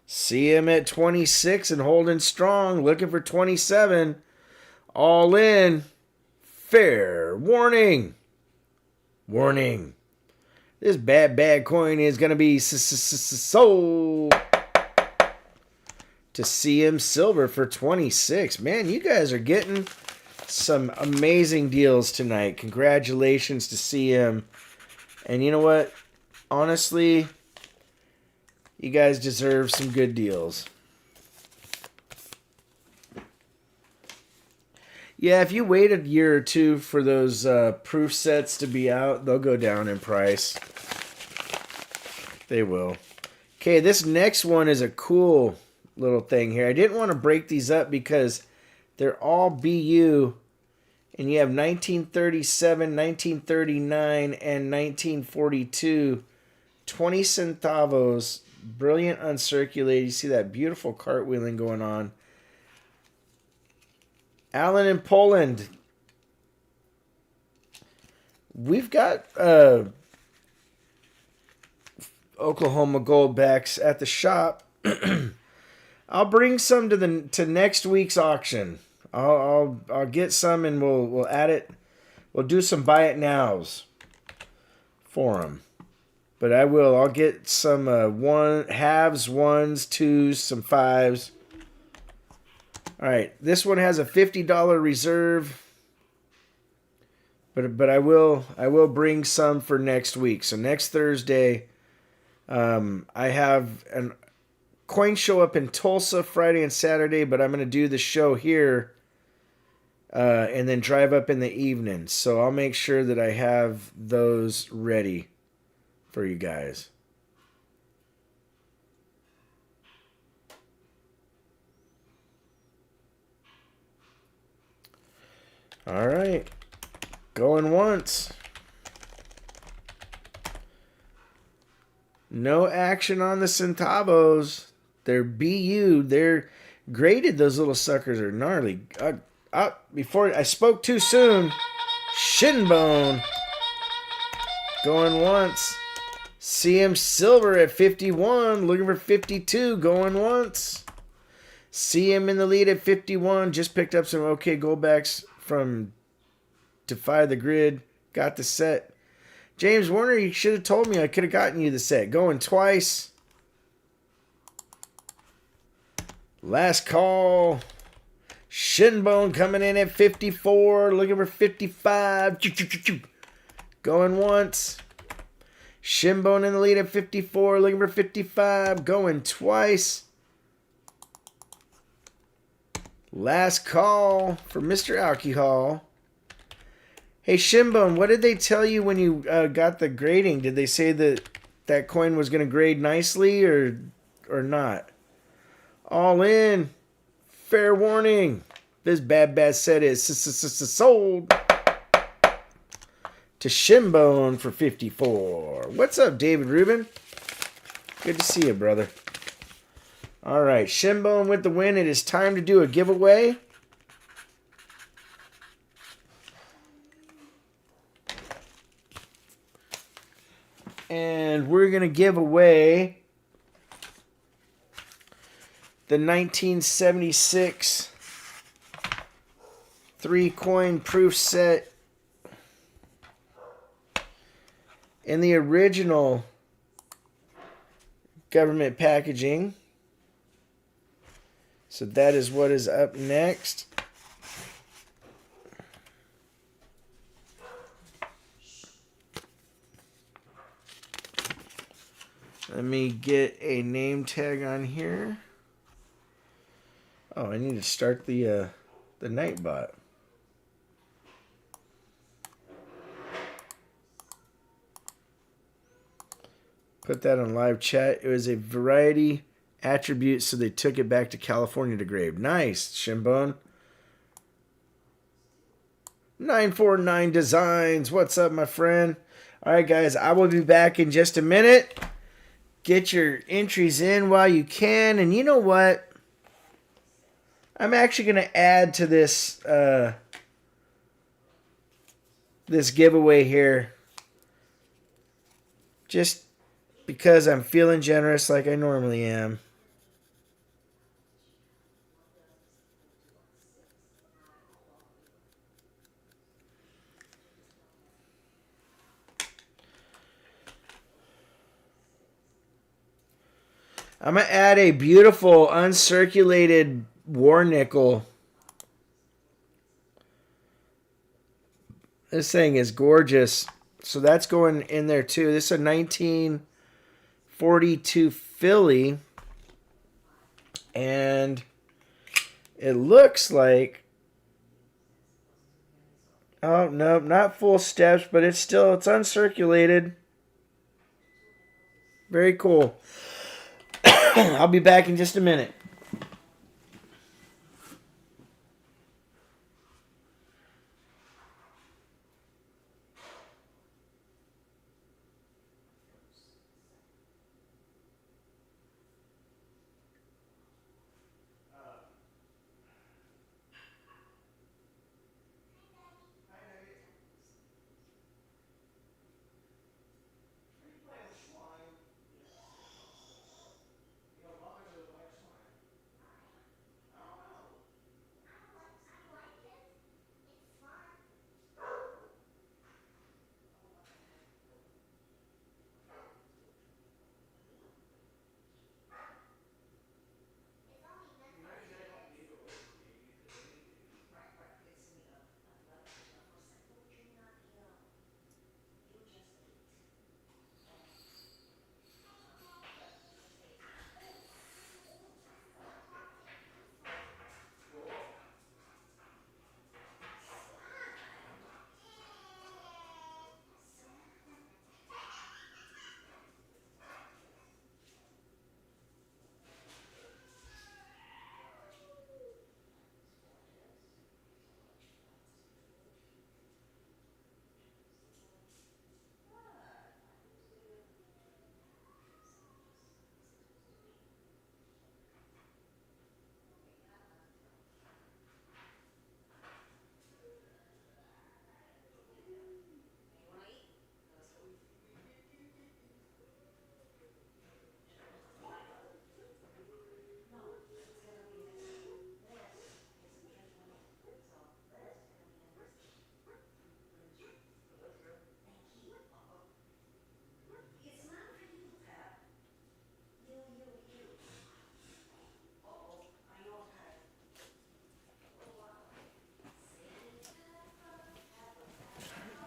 [SPEAKER 1] See him at 26 and holding strong, looking for 27. All in. Fair warning. Warning. This bad coin is going to be sold to CM Silver for 26. Man, you guys are getting some amazing deals tonight. Congratulations to CM. And you know what? Honestly, you guys deserve some good deals. Yeah, if you wait a year or two for those proof sets to be out, they'll go down in price. They will. Okay, this next one is a cool little thing here. I didn't want to break these up because they're all BU. And you have 1937, 1939, and 1942. 20 centavos. Brilliant uncirculated. You see that beautiful cartwheeling going on. Alan in Poland. We've got Oklahoma Goldbacks at the shop. I'll bring some to next week's auction. I'll get some and we'll add it. We'll do some buy it nows for them. But I'll get some halves, ones, twos, some fives. All right, this one has a $50 reserve. But I will bring some for next week. So next Thursday, I have a coin show up in Tulsa Friday and Saturday, but I'm going to do the show here and then drive up in the evening. So I'll make sure that I have those ready for you guys. All right. Going once. No action on the Centavos. They're BU. They're graded. Those little suckers are gnarly. Before I spoke too soon. Shinbone. Going once. CM Silver at 51. Looking for 52. Going once. CM in the lead at 51. Just picked up some OK Goldbacks from Defy the Grid. Got the set. James Warner, you should have told me. I could have gotten you the set. Going twice. Last call. Shinbone coming in at 54. Looking for 55. Going once. Shinbone in the lead at 54. Looking for 55. Going twice. Last call for Mr. Alcohol. Hey, Shinbone, what did they tell you when you got the grading? Did they say that coin was going to grade nicely or not? All in. Fair warning. This bad set is sold to Shinbone for 54. What's up, David Rubin? Good to see you, brother. All right, Shinbone with the win. It is time to do a giveaway. And we're going to give away the 1976 3-coin proof set in the original government packaging. So that is what is up next. Let me get a name tag on here. Oh, I need to start the Nightbot. Put that on live chat. It was a variety attribute, so they took it back to California to grave. Nice, Shinbone. 949 Designs. What's up, my friend? All right, guys, I will be back in just a minute. Get your entries in while you can. And you know what? I'm actually going to add to this this giveaway here. Just because I'm feeling generous like I normally am. I'm going to add a beautiful uncirculated war nickel. This thing is gorgeous. So that's going in there too. This is a 1942 Philly. And it looks like... Oh, no, not full steps, but it's uncirculated. Very cool. I'll be back in just a minute.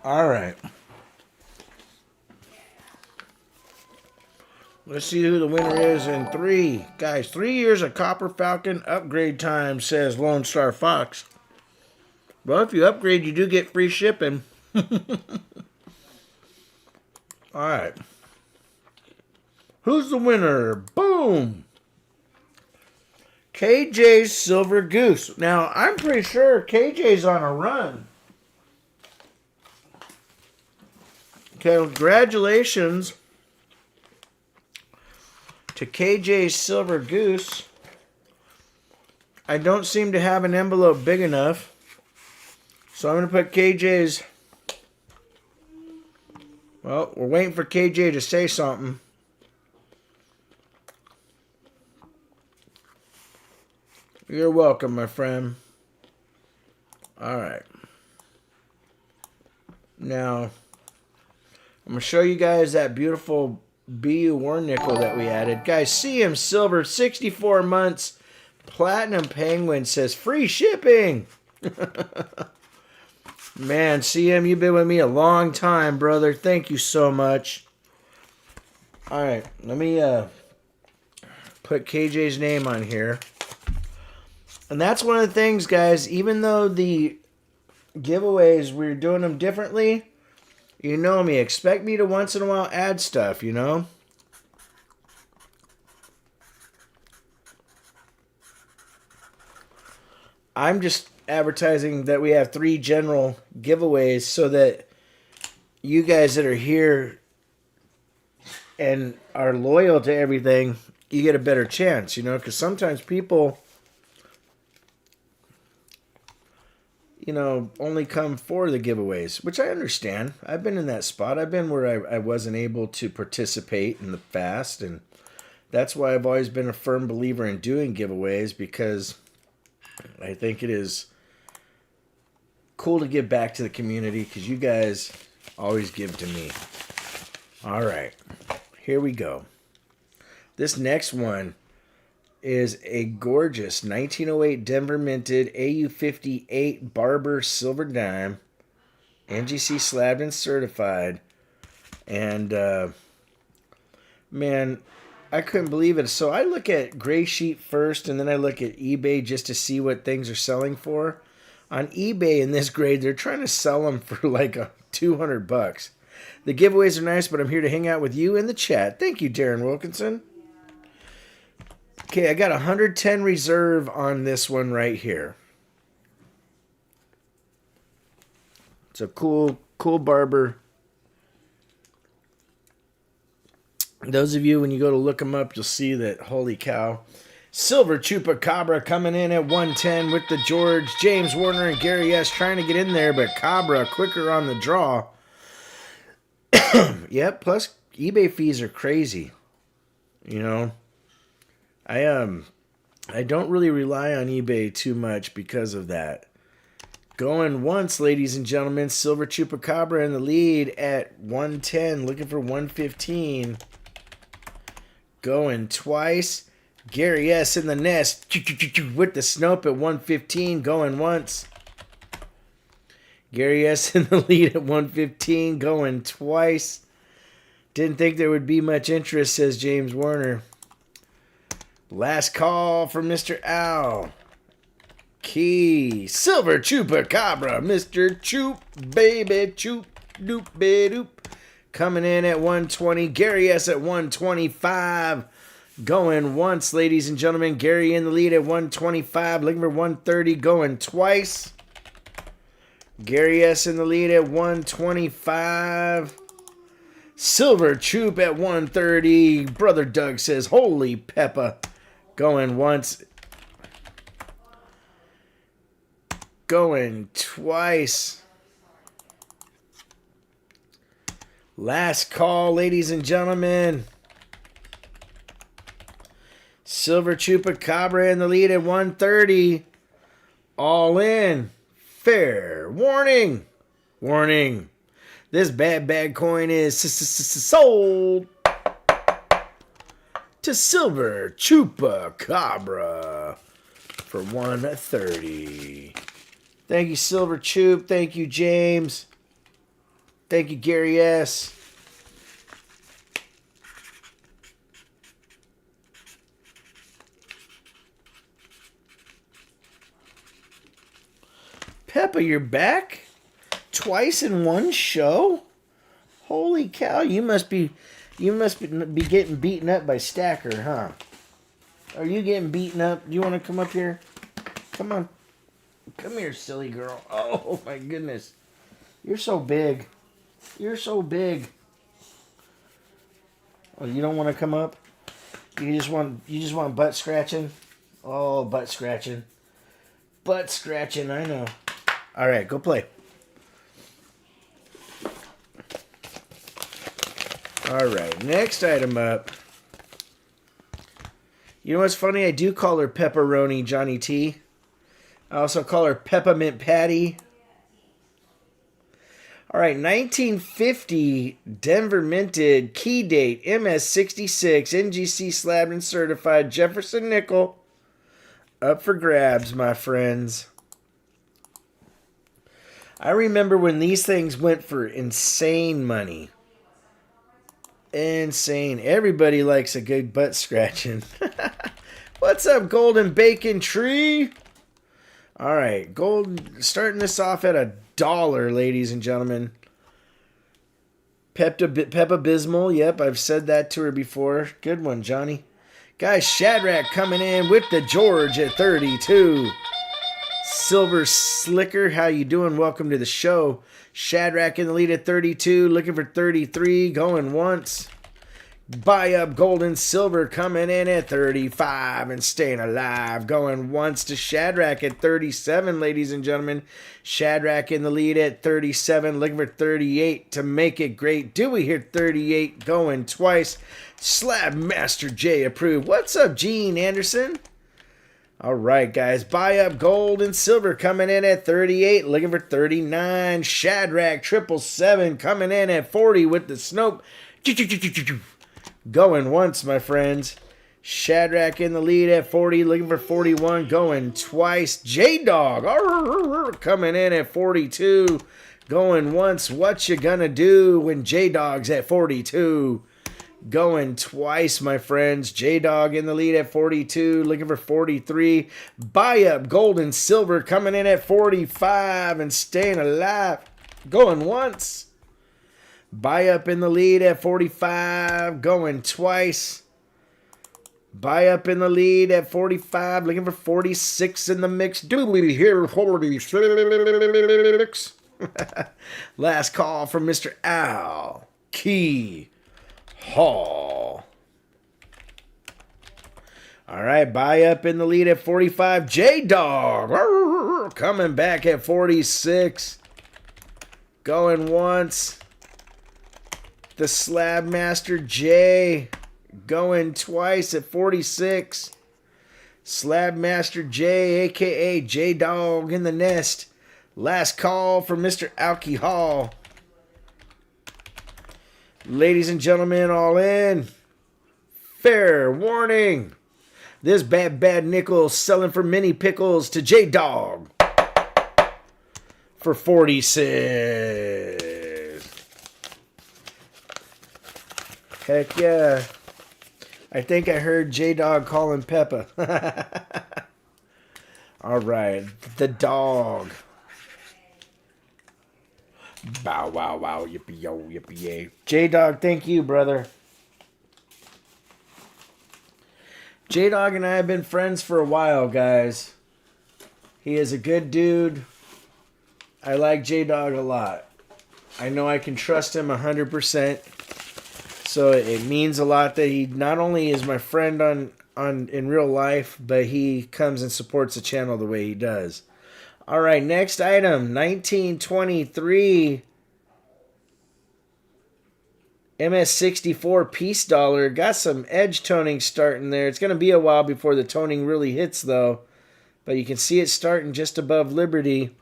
[SPEAKER 1] All right. Let's see who the winner is in 3. Guys, 3 years of Copper Falcon upgrade time, says Lone Star Fox. Well, if you upgrade, you do get free shipping. All right. Who's the winner? Boom! KJ's Silver Goose. Now, I'm pretty sure KJ's on a run. Congratulations to KJ's Silver Goose. I don't seem to have an envelope big enough, so I'm going to put KJ's... Well, we're waiting for KJ to say something. You're welcome, my friend. All right. Now, I'm going to show you guys that beautiful BU War Nickel that we added. Guys, CM Silver, 64 months. Platinum Penguin says free shipping. Man, CM, you've been with me a long time, brother. Thank you so much. All right, let me put KJ's name on here. And that's one of the things, guys, even though the giveaways, we're doing them differently, you know me, expect me to once in a while add stuff, you know? I'm just advertising that we have 3 general giveaways so that you guys that are here and are loyal to everything, you get a better chance, you know? Because sometimes people... you know, only come for the giveaways, which I understand. I've been in that spot. I've been where I wasn't able to participate in the fast, and that's why I've always been a firm believer in doing giveaways, because I think it is cool to give back to the community, because you guys always give to me. All right, here we go. This next one is a gorgeous 1908 Denver minted AU58 Barber Silver Dime, NGC slabbed and certified. And man, I couldn't believe it. So I look at Gray Sheet first, and then I look at eBay just to see what things are selling for. On eBay in this grade, they're trying to sell them for like $200. The giveaways are nice, but I'm here to hang out with you in the chat. Thank you, Darren Wilkinson. Okay, I got 110 reserve on this one right here. It's a cool barber. Those of you, when you go to look them up, you'll see that, holy cow. Silver Chupacabra coming in at 110 with the George, James Warner, and Gary S. trying to get in there, but Cabra quicker on the draw. Yep, plus eBay fees are crazy. You know, I don't really rely on eBay too much because of that. Going once, ladies and gentlemen. Silver Chupacabra in the lead at 110, looking for 115. Going twice. Gary S. in the nest with the Snope at 115, going once. Gary S. in the lead at 115, going twice. Didn't think there would be much interest, says James Warner. Last call from Mr. Owl. Key. Silver Chupacabra. Mr. Choop, baby. Choop, doop, be doop. Coming in at 120. Gary S. at 125. Going once, ladies and gentlemen. Gary in the lead at 125. Looking for 130. Going twice. Gary S. in the lead at 125. Silver Choop at 130. Brother Doug says, holy peppa. Going once. Going twice. Last call, ladies and gentlemen. Silver Chupacabra in the lead at 130. All in. Fair warning. Warning. This bad coin is sold to Silver Chupacabra for 130. Thank you, Silver Chup. Thank you, James. Thank you, Gary S. Peppa, you're back? Twice in one show? Holy cow, you must be getting beaten up by Stacker, huh? Are you getting beaten up? Do you want to come up here? Come on. Come here, silly girl. Oh my goodness. You're so big. You're so big. Oh, you don't want to come up? You just want butt scratching? Oh, butt scratching. Butt scratching, I know. All right, go play. All right, next item up. You know what's funny? I do call her Pepperoni Johnny T. I also call her Peppermint Patty. All right, 1950 Denver minted key date MS66 NGC slabbed and certified Jefferson nickel. Up for grabs, my friends. I remember when these things went for insane money. Insane. Everybody likes a good butt scratching. What's up, Golden Bacon Tree? All right, gold. Starting this off at $1, ladies and gentlemen. Pepto-Bismol. Yep, I've said that to her before. Good one, Johnny. Guys, Shadrach coming in with the George at 32. Silver Slicker, how you doing? Welcome to the show. Shadrach in the lead at 32, looking for 33, going once. Buy up Golden Silver coming in at 35 and staying alive. Going once to Shadrach at 37, ladies and gentlemen. Shadrach in the lead at 37, looking for 38 to make it great. Do we hear 38 going twice? Slab Master J approved. What's up, Gene Anderson? All right, guys. Buy up Gold and Silver coming in at 38, looking for 39. Shadrach 777 coming in at 40 with the Snope. Going once, my friends. Shadrach in the lead at 40, looking for 41. Going twice. J-Dog coming in at 42. Going once. What you gonna do when J-Dog's at 42? Going twice, my friends. J-Dog in the lead at 42, looking for 43. Buy up Gold and Silver coming in at 45 and staying alive. Going once. Buy up in the lead at 45, going twice. Buy up in the lead at 45, looking for 46 in the mix. Do we hear 46? Last call from Mr. Al Key Hall. All right, buy up in the lead at 45. J-Dog coming back at 46. Going once. The Slab Master J going twice at 46. Slab Master J, a.k.a. J-Dog in the nest. Last call for Mr. Alki Hall. Ladies and gentlemen, all in. Fair warning. This bad nickel selling for mini pickles to J-Dog for 46. Heck yeah. I think I heard J-Dog calling Peppa. All right. The dog. Bow, wow, wow, yippee, yo, yippee, yay. J-Dog, thank you, brother. J-Dog and I have been friends for a while, guys. He is a good dude. I like J-Dog a lot. I know I can trust him 100%. So it means a lot that he not only is my friend on in real life, but he comes and supports the channel the way he does. All right, next item, 1923 MS64 Peace Dollar. Got some edge toning starting there. It's going to be a while before the toning really hits, though. But you can see it starting just above Liberty.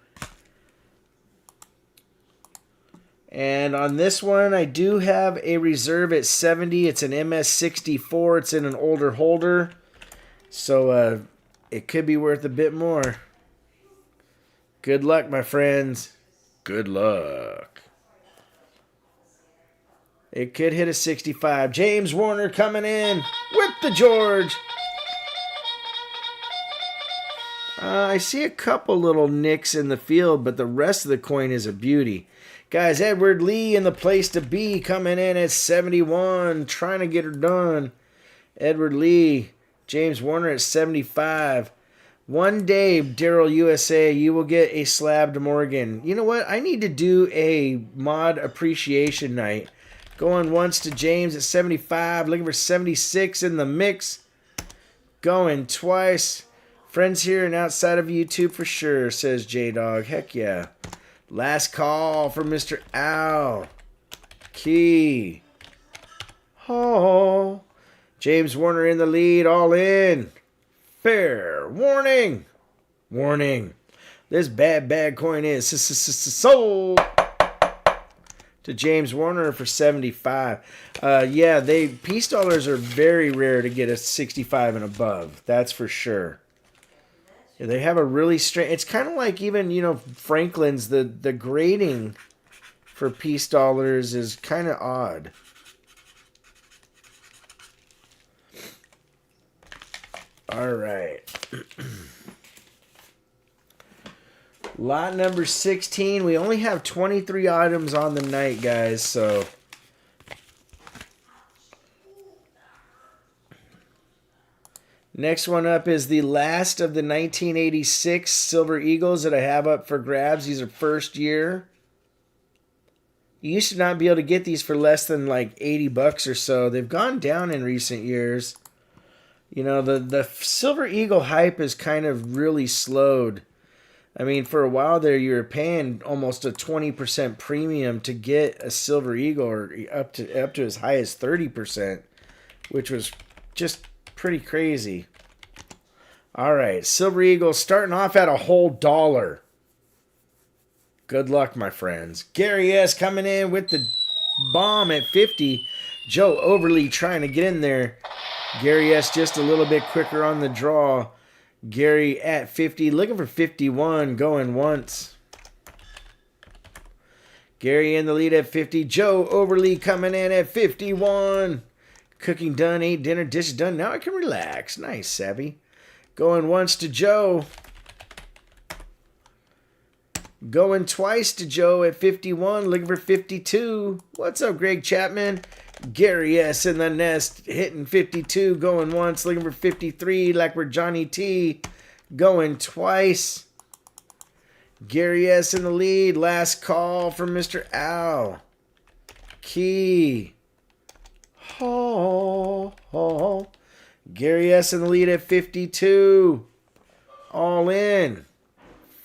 [SPEAKER 1] And on this one, I do have a reserve at 70. It's an MS64. It's in an older holder. So it could be worth a bit more. Good luck, my friends. Good luck. It could hit a 65. James Warner coming in with the George. I see a couple little nicks in the field, but the rest of the coin is a beauty. Guys, Edward Lee in the place to be coming in at 71, trying to get her done. Edward Lee, James Warner at 75. One day, Daryl USA, you will get a slab to Morgan. You know what? I need to do a mod appreciation night. Going once to James at 75, looking for 76 in the mix. Going twice. Friends here and outside of YouTube for sure, says J-Dog. Heck yeah. Last call for Mr. Al. Key. Oh. James Warner in the lead, all in. Fair warning. Warning. This bad coin is sold to James Warner for 75. Yeah, peace dollars are very rare to get a 65 and above. That's for sure. Yeah, they have a really strange. It's kind of like even, Franklin's, the grading for peace dollars is kind of odd. All right. Lot number 16. We only have 23 items on the night, guys, so next one up is the last of the 1986 Silver Eagles that I have up for grabs. These are first year. You used to not be able to get these for less than like 80 bucks or so. They've gone down in recent years. The Silver Eagle hype is kind of really slowed. I mean, for a while there, you were paying almost a 20% premium to get a Silver Eagle, or up to as high as 30%, which was just pretty crazy. All right, Silver Eagle starting off at a whole $1. Good luck, my friends. Gary S. coming in with the bomb at 50. Joe Overly trying to get in there. Gary S. just a little bit quicker on the draw. Gary at 50, looking for 51, going once. Gary in the lead at 50. Joe Overly coming in at 51. Cooking done, ate dinner, dishes done. Now I can relax. Nice, Savvy. Going once to Joe. Going twice to Joe at 51, looking for 52. What's up, Greg Chapman? Gary S. in the nest, hitting 52, going once, looking for 53, like we're Johnny T. Going twice. Gary S. in the lead, last call from Mr. Al. Key. Oh. Gary S. in the lead at 52. All in.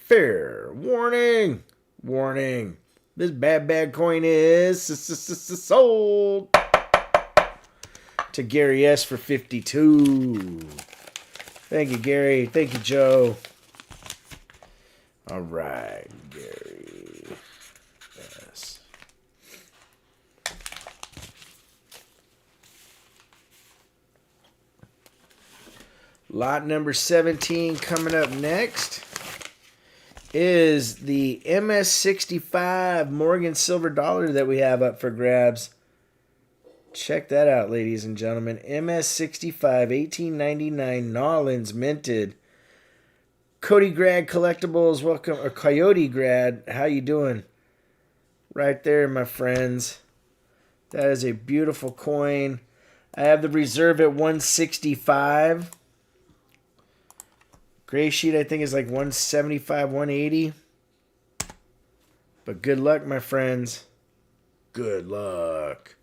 [SPEAKER 1] Fair warning. Warning. This bad coin is sold to Gary S. for 52. Thank you, Gary. Thank you, Joe. All right, Gary S. Lot number 17 coming up next is the MS65 Morgan Silver Dollar that we have up for grabs. Check that out, ladies and gentlemen. MS65, 1899, Nollins, minted. Cody Grad Collectibles, welcome. Or Coyote Grad, how you doing? Right there, my friends. That is a beautiful coin. I have the reserve at 165. Gray sheet, I think, is like 175, 180. But good luck, my friends. Good luck.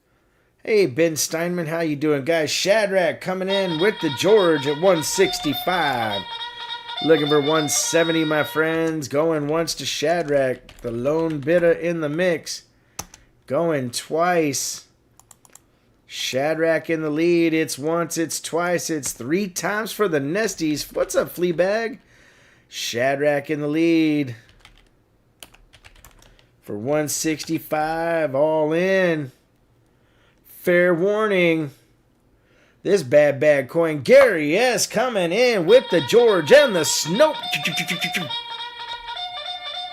[SPEAKER 1] Hey, Ben Steinman, how you doing? Guys, Shadrach coming in with the George at 165. Looking for 170, my friends. Going once to Shadrach. The lone bidder in the mix. Going twice. Shadrach in the lead. It's once, it's twice, it's 3 times for the Nesties. What's up, Fleabag? Shadrach in the lead. For 165, all in. Fair warning. This bad coin. Gary S. coming in with the George and the Snope.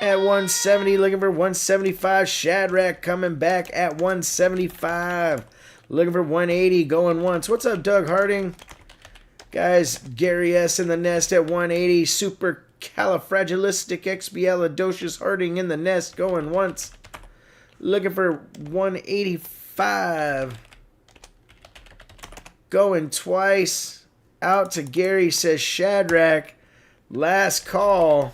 [SPEAKER 1] at 170. Looking for 175. Shadrack coming back at 175. Looking for 180. Going once. What's up, Doug Harding? Guys, Gary S. in the nest at 180. Supercalifragilisticexpialidocious Harding in the nest. Going once. Looking for 185. Going twice. Out to Gary, says Shadrack. Last call.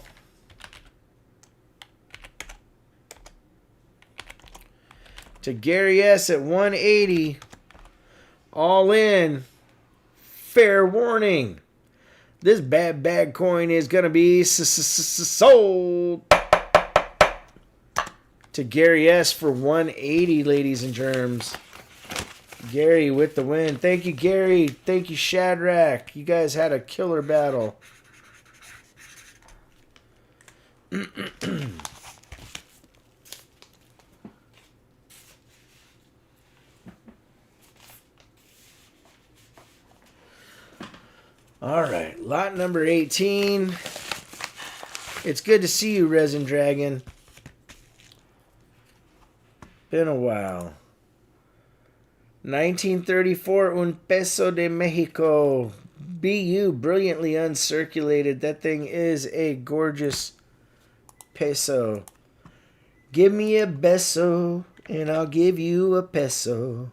[SPEAKER 1] To Gary S. at 180. All in. Fair warning. This bad coin is going to be sold. To Gary S. for 180, ladies and germs. Gary with the win. Thank you, Gary. Thank you, Shadrack. You guys had a killer battle. All right, lot number 18. It's good to see you, Resin Dragon. Been a while. 1934, un peso de Mexico. BU, brilliantly uncirculated. That thing is a gorgeous peso. Give me a beso, and I'll give you a peso.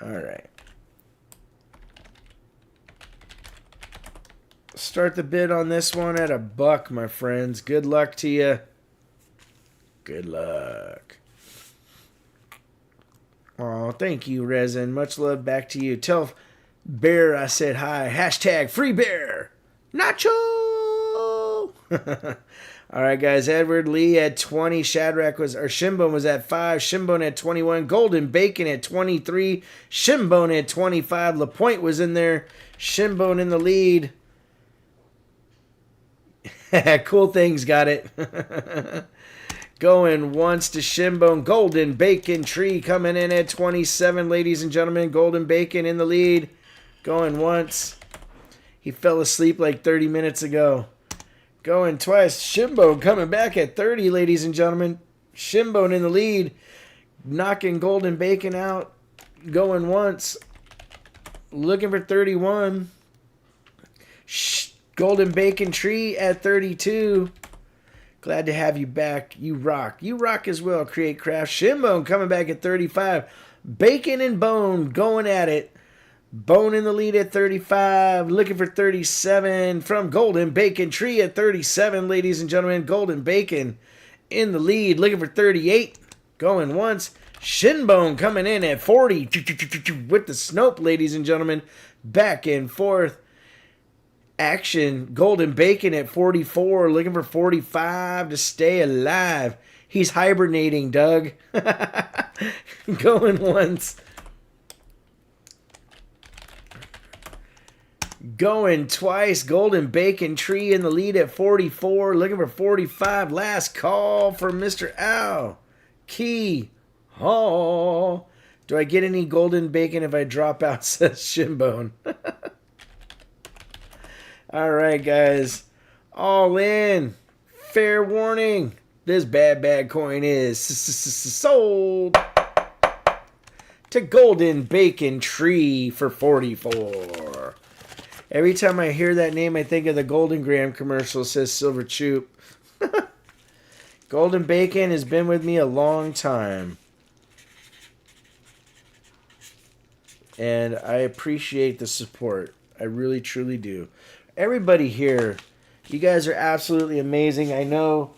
[SPEAKER 1] All right. Start the bid on this one at $1, my friends. Good luck to you. Good luck. Oh, thank you, Resin. Much love back to you. Tell Bear I said hi. Hashtag free bear. Nacho! All right, guys. Edward Lee at 20. Shadrack was, or Shinbone was at 5. Shinbone at 21. Golden Bacon at 23. Shinbone at 25. LaPointe was in there. Shinbone in the lead. Cool Things got it. Going once to Shinbone. Golden Bacon Tree coming in at 27, ladies and gentlemen. Golden Bacon in the lead. Going once. He fell asleep like 30 minutes ago. Going twice. Shinbone coming back at 30, ladies and gentlemen. Shinbone in the lead. Knocking Golden Bacon out. Going once. Looking for 31. Golden Bacon Tree at 32. Glad to have you back. You rock. You rock as well, Create Craft. Shinbone coming back at 35. Bacon and Bone going at it. Bone in the lead at 35. Looking for 37 from Golden Bacon Tree at 37, ladies and gentlemen. Golden Bacon in the lead. Looking for 38. Going once. Shinbone coming in at 40. With the Snope, ladies and gentlemen. Back and forth. Action. Golden Bacon at 44. Looking for 45 to stay alive. He's hibernating, Doug. Going once. Going twice. Golden Bacon Tree in the lead at 44. Looking for 45. Last call for Mr. Ow. Key. Hall. Do I get any golden bacon if I drop out, says Shinbone. All right, guys. All in. Fair warning. This bad coin is sold to Golden Bacon Tree for 44. Every time I hear that name, I think of the Golden Graham commercial, says Silver Choop. Golden Bacon has been with me a long time. And I appreciate the support. I really, truly do. Everybody here, you guys are absolutely amazing. I know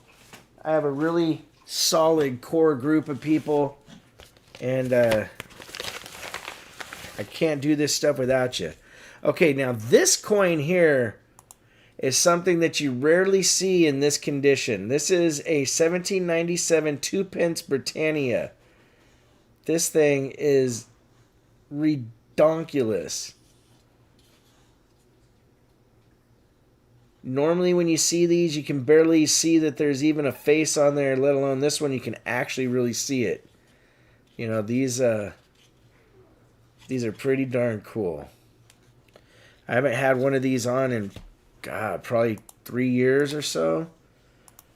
[SPEAKER 1] I have a really solid core group of people, and I can't do this stuff without you. Okay, now this coin here is something that you rarely see in this condition. This is a 1797 2-pence Britannia. This thing is redonkulous. Normally when you see these, you can barely see that there's even a face on there, let alone this one, you can actually really see it. You know, these are pretty darn cool. I haven't had one of these on in, God, probably 3 years or so.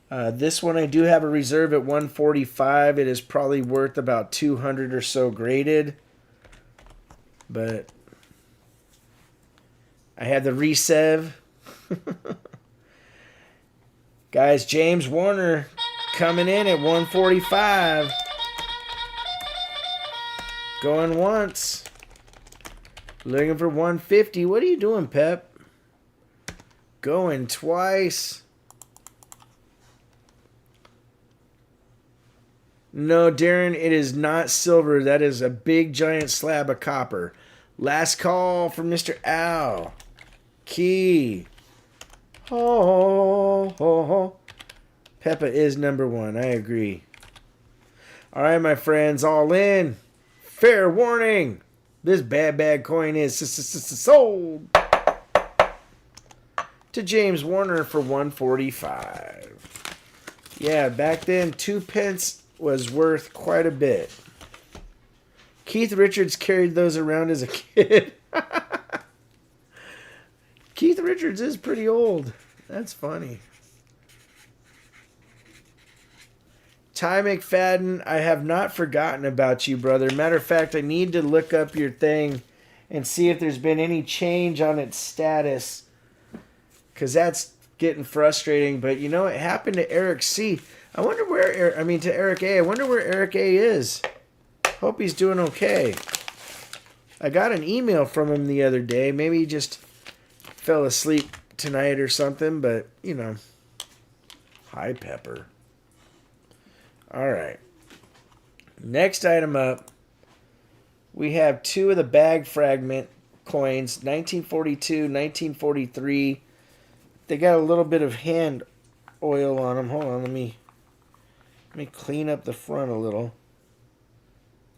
[SPEAKER 1] This one I do have a reserve at 145. It is probably worth about 200 or so graded. But I had the resev. Guys, James Warner coming in at 145. Going once. Looking for 150. What are you doing, Pep? Going twice. No, Darren, it is not silver. That is a big, giant slab of copper. Last call from Mr. Al. Key. Oh, oh, oh. Peppa is number one. I agree. All right, my friends, all in. Fair warning. This bad coin is sold to James Warner for 145. Yeah, back then, 2 pence was worth quite a bit. Keith Richards carried those around as a kid. Keith Richards is pretty old. That's funny. Ty McFadden, I have not forgotten about you, brother. Matter of fact, I need to look up your thing and see if there's been any change on its status. Because that's getting frustrating. But, you know, it happened to Eric C. I wonder where, to Eric A. I wonder where Eric A is. Hope he's doing okay. I got an email from him the other day. Maybe he just fell asleep tonight or something. But, you know. Hi, Pepper. All right. Next item up. We have 2 of the bag fragment coins. 1942, 1943. They got a little bit of hand oil on them. Hold on, let me clean up the front a little.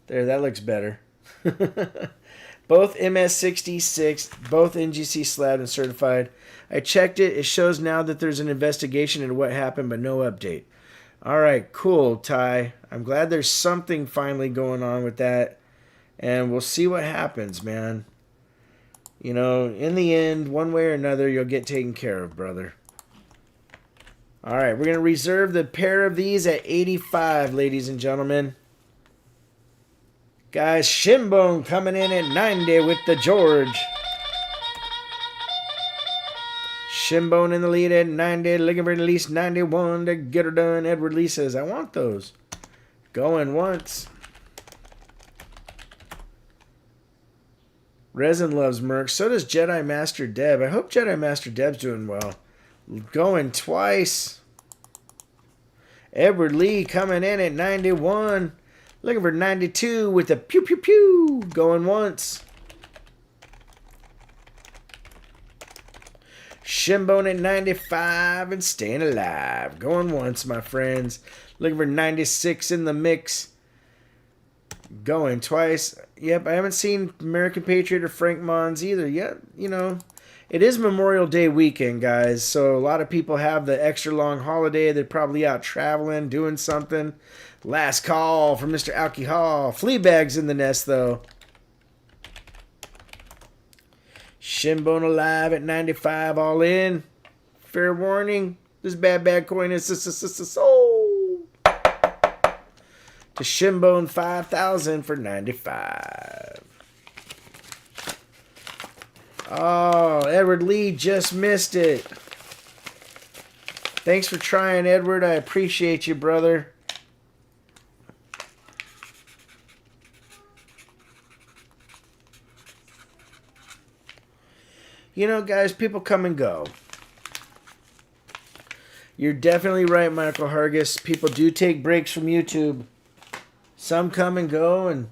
[SPEAKER 1] There, that looks better. Both MS-66, both NGC slabbed and certified. I checked it. It shows now that there's an investigation into what happened, but no update. All right, cool, Ty. I'm glad there's something finally going on with that, and we'll see what happens, man. You know, in the end, one way or another, you'll get taken care of, brother. All right, we're going to reserve the pair of these at 85, ladies and gentlemen. Guys, Shinbone coming in at 90 with the George. Shinbone in the lead at 90, looking for at least 91 to get her done. Edward Lee says, I want those. Going once. Resin loves Merc. So does Jedi Master Deb. I hope Jedi Master Deb's doing well. Going twice. Edward Lee coming in at 91. Looking for 92 with the pew pew pew. Going once. Shinbone at 95 and staying alive. Going once, my friends. Looking for 96 in the mix. Going twice. Yep, I haven't seen American Patriot or Frank Mons either yet. You know, it is Memorial Day weekend, guys. So a lot of people have the extra long holiday. They're probably out traveling, doing something. Last call from Mr. Alcohol. Fleabag's in the nest, though. Shinbone alive at 95, all in. Fair warning. This bad coin is sold to Shinbone 5,000 for 95. Oh, Edward Lee just missed it. Thanks for trying, Edward. I appreciate you, brother. You know, guys, people come and go. You're definitely right, Michael Hargis. People do take breaks from YouTube. Some come and go, and,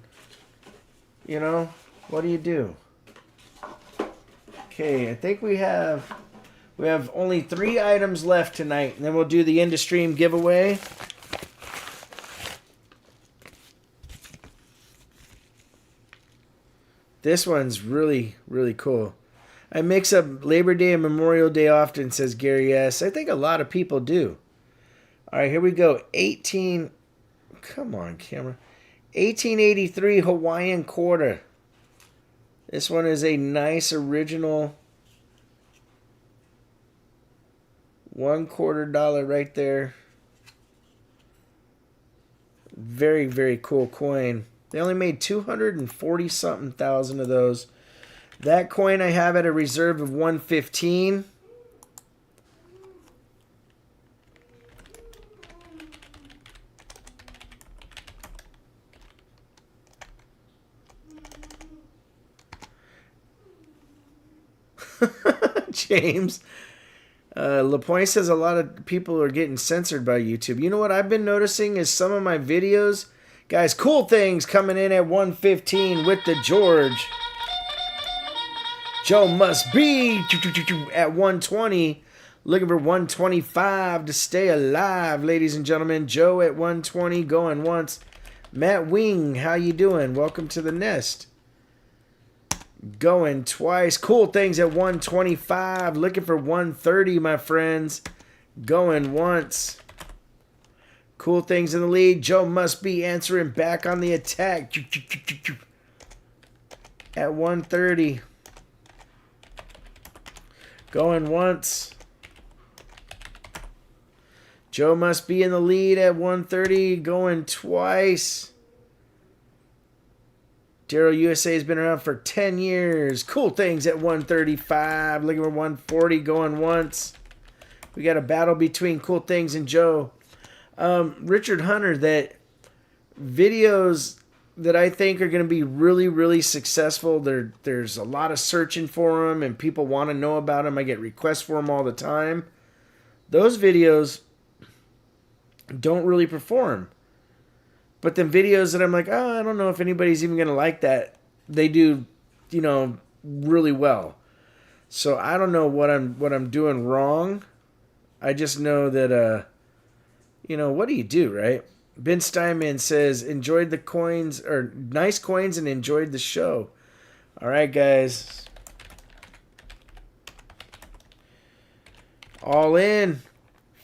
[SPEAKER 1] you know, what do? Okay, I think we have only 3 items left tonight, and then we'll do the end-of-stream giveaway. This one's really, really cool. I mix up Labor Day and Memorial Day often, says Gary S. I think a lot of people do. All right, here we go. Come on, camera. 1883 Hawaiian quarter. This one is a nice original $1/4 right there. Very, very cool coin. They only made 240-something thousand of those. That coin I have at a reserve of 115. James. LaPointe says a lot of people are getting censored by YouTube. You know what I've been noticing is some of my videos, guys, cool things coming in at 115 with the George. Joe must be at 120. Looking for 125 to stay alive, ladies and gentlemen. Joe at 120 going once. Matt Wing, how you doing? Welcome to the nest. Going twice. Cool things at 125. Looking for 130, my friends. Going once. Cool things in the lead. Joe must be answering back on the attack. At 130. Going once. Joe must be in the lead at 130. Going twice. Daryl USA has been around for 10 years. Cool things at 135. Looking for 140. Going once. We got a battle between Cool Things and Joe. Richard Hunter, that videos that I think are going to be really, really successful. There's a lot of searching for them and people want to know about them. I get requests for them all the time. Those videos don't really perform. But then videos that I'm like, oh, I don't know if anybody's even going to like that. They do, you know, really well. So I don't know what I'm doing wrong. I just know that, you know, what do you do, right? Ben Steinman says, enjoyed the coins, or nice coins and enjoyed the show. All right, guys. All in.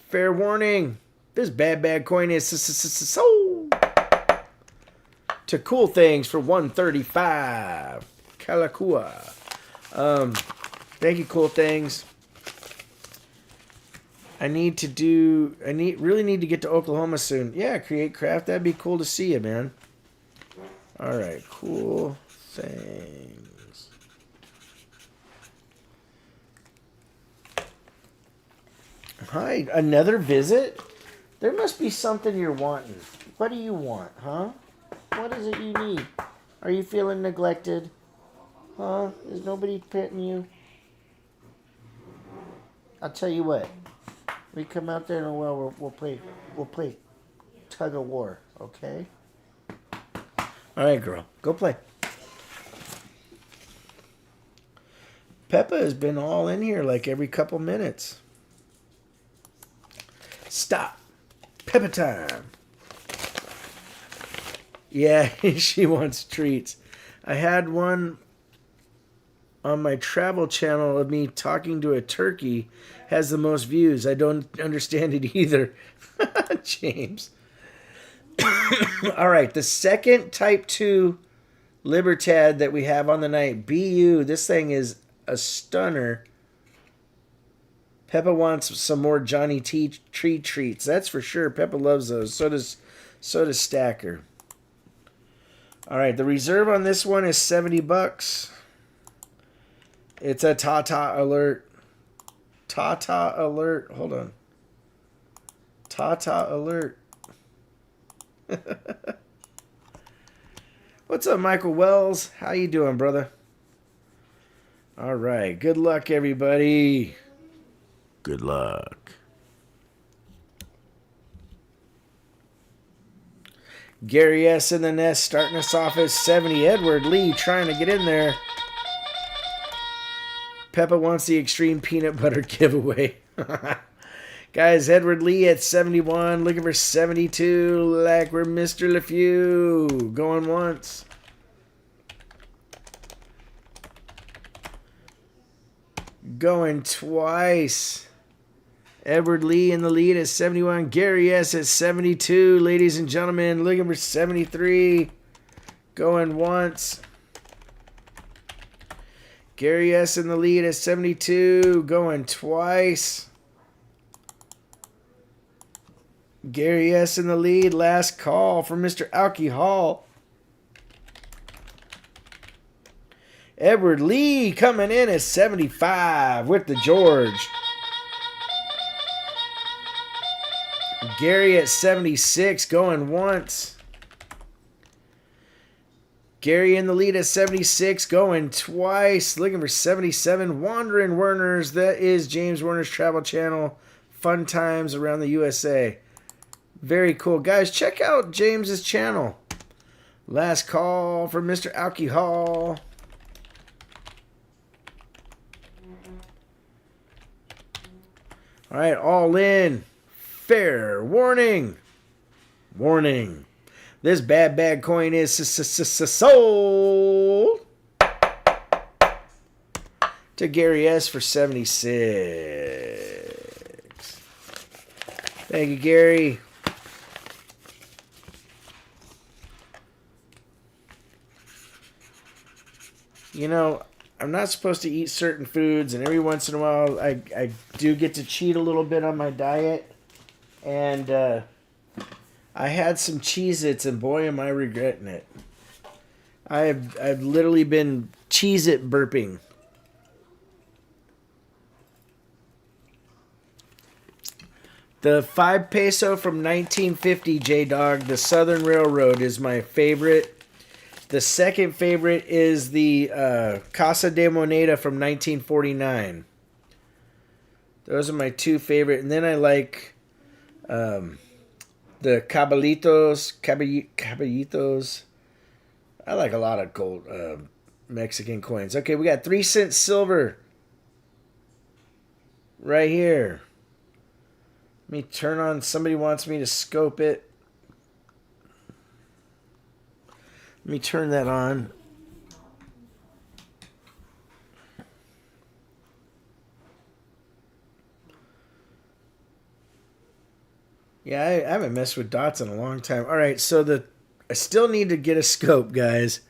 [SPEAKER 1] Fair warning. This bad coin is sold to Cool Things for 135. Kalakua. Thank you, Cool Things. I really need to get to Oklahoma soon. Yeah, Create Craft. That'd be cool to see you, man. All right, Cool Things. Hi, another visit? There must be something you're wanting. What do you want, huh? What is it you need? Are you feeling neglected? Huh? Is nobody petting you? I'll tell you what. We come out there and we'll play tug of war, okay? All right, girl, go play. Peppa has been all in here like every couple minutes. Stop. Peppa time. Yeah, she wants treats. I had one on my travel channel of me talking to a turkey. Has the most views. I don't understand it either. James. All right, the second Type 2 Libertad that we have on the night. BU. This thing is a stunner. Peppa wants some more Johnny T tree treats. That's for sure. Peppa loves those. So does Stacker. All right, the reserve on this one is $70. It's a Tata alert. Tata alert. Hold on. Tata alert. What's up, Michael Wells? How you doing, brother? All right. Good luck, everybody. Good luck. Gary S. in the nest starting us off as 70. Edward Lee trying to get in there. Peppa wants the extreme peanut butter giveaway. Guys, Edward Lee at 71. Looking for 72. Like we're Mr. LeFew. Going once. Going twice. Edward Lee in the lead at 71. Gary S. at 72. Ladies and gentlemen, looking for 73. Going once. Gary S. in the lead at 72. Going twice. Gary S. in the lead. Last call for Mr. Alcohol. Edward Lee coming in at 75 with the George. Gary at 76 going once. Gary in the lead at 76 going twice. Looking for 77. Wandering Werners. That is James Werner's Travel Channel. Fun times around the USA. Very cool. Guys, check out James's channel. Last call for Mr. Alcohol. All right, all in. Fair warning. Warning. This bad coin is sold to Gary S. for 76. Thank you, Gary. You know, I'm not supposed to eat certain foods, and every once in a while I do get to cheat a little bit on my diet. And I had some Cheez-Its, and boy, am I regretting it. I've literally been Cheez-It burping. The 5 peso from 1950, J-Dog, the Southern Railroad, is my favorite. The second favorite is the Casa de Moneda from 1949. Those are my two favorite. And then I like the Caballitos. I like a lot of gold Mexican coins. Okay, we got 3-cent silver right here. Let me turn on. Somebody wants me to scope it. Let me turn that on. Yeah, I haven't messed with dots in a long time. All right, so I still need to get a scope, guys.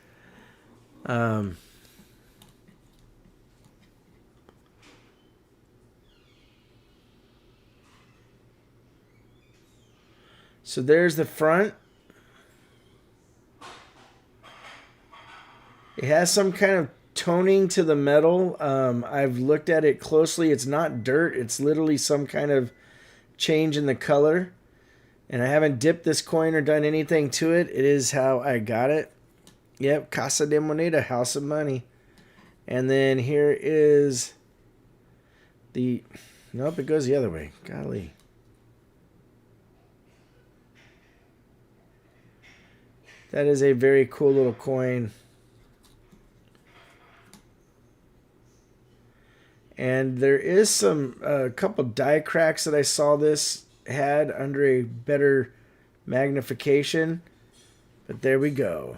[SPEAKER 1] So there's the front. It has some kind of toning to the metal. I've looked at it closely. It's not dirt. It's literally some kind of change in the color. And I haven't dipped this coin or done anything to it. It is how I got it. Yep, Casa de Moneda, House of Money. And then here is the... Nope, it goes the other way. Golly. That is a very cool little coin. And there is some a couple die cracks that I saw this had under a better magnification. But there we go.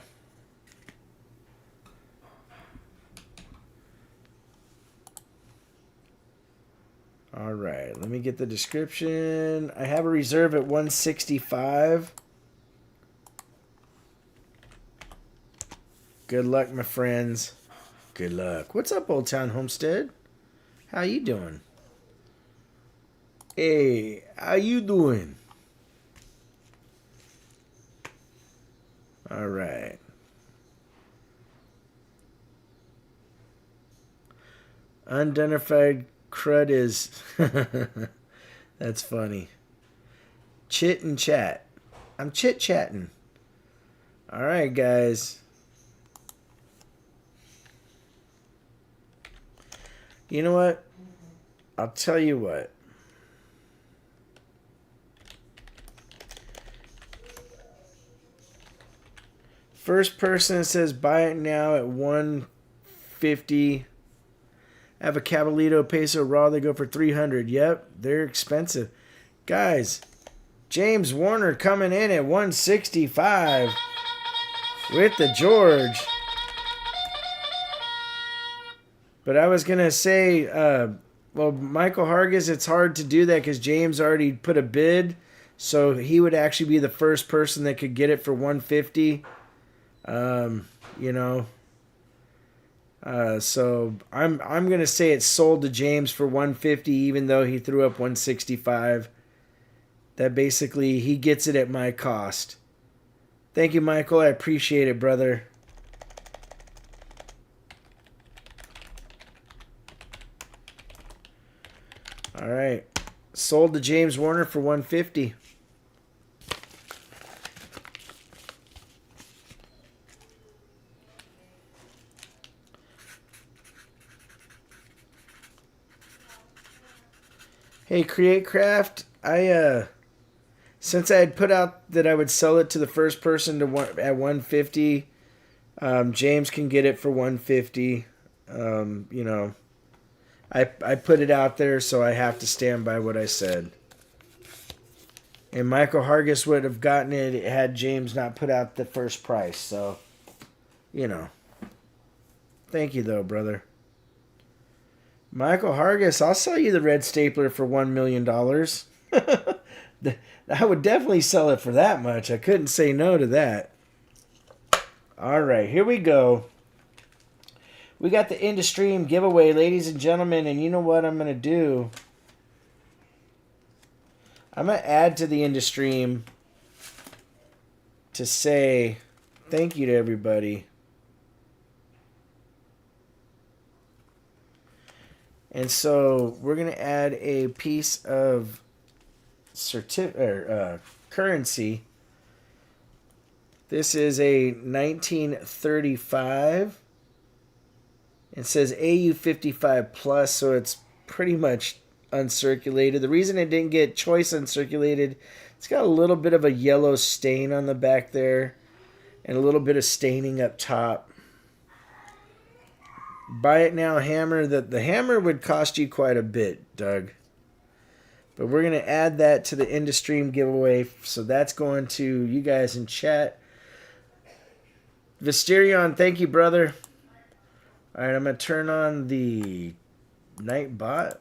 [SPEAKER 1] All right, let me get the description. I have a reserve at 165. Good luck, my friends. Good luck. What's up, Old Town Homestead? How you doing? Hey, how you doing? All right. Unidentified crud is... That's funny. Chit and chat. I'm chit-chatting. All right, guys. You know what? I'll tell you what. First person that says buy it now at 150. I have a Caballito Peso Raw. They go for 300. Yep, they're expensive. Guys, James Warner coming in at 165 with the George. But I was going to say, well, Michael Hargis, it's hard to do that because James already put a bid. So he would actually be the first person that could get it for 150. You know. So I'm going to say it's sold to James for 150, even though he threw up 165. that basically he gets it at my cost. Thank you, Michael. I appreciate it, brother. All right. Sold to James Warner for $150. Hey, Create Craft, since I had put out that I would sell it to the first person at $150, James can get it for $150. You know, I put it out there, so I have to stand by what I said. And Michael Hargis would have gotten it had James not put out the first price. So, you know. Thank you, though, brother. Michael Hargis, I'll sell you the red stapler for $1 million. I would definitely sell it for that much. I couldn't say no to that. All right, here we go. We got the InduStream giveaway, ladies and gentlemen, and you know what I'm going to do? I'm going to add to the InduStream to say thank you to everybody. And so we're going to add a piece of currency. This is a 1935. It says AU55 plus, so it's pretty much uncirculated. The reason it didn't get choice uncirculated, it's got a little bit of a yellow stain on the back there and a little bit of staining up top. Buy it now hammer. The hammer would cost you quite a bit, Doug. But we're going to add that to the InduStream giveaway. So that's going to you guys in chat. Visterion, thank you, brother. All right, I'm going to turn on the Nightbot.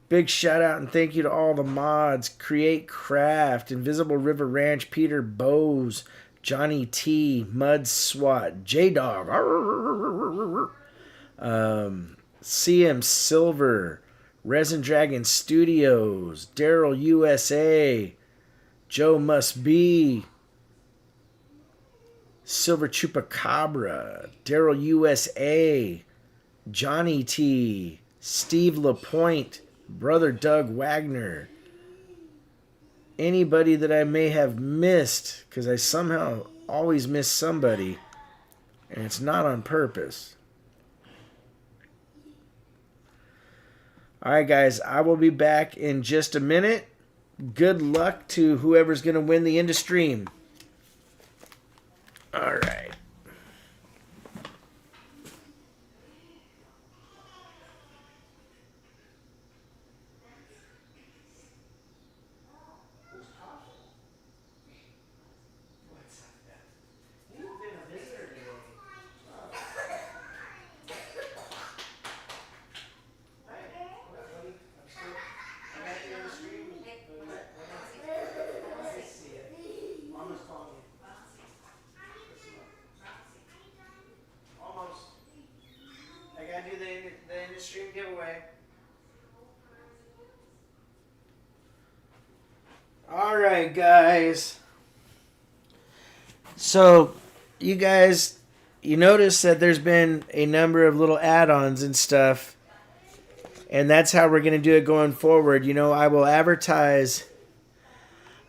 [SPEAKER 1] Big shout out and thank you to all the mods. Create Craft, Invisible River Ranch, Peter Bowes, Johnny T, Mud Swat, J-Dog, CM Silver, Resin Dragon Studios, Daryl USA, Joe Must Be, Silver Chupacabra, Daryl USA, Johnny T, Steve LaPointe, Brother Doug Wagner, anybody that I may have missed, because I somehow always miss somebody, and it's not on purpose. All right, guys, I will be back in just a minute. Good luck to whoever's going to win the InduStream. All right. InduStream giveaway. All right, guys. So, you guys, you notice that there's been a number of little add-ons and stuff, and that's how we're going to do it going forward. You know, I will advertise,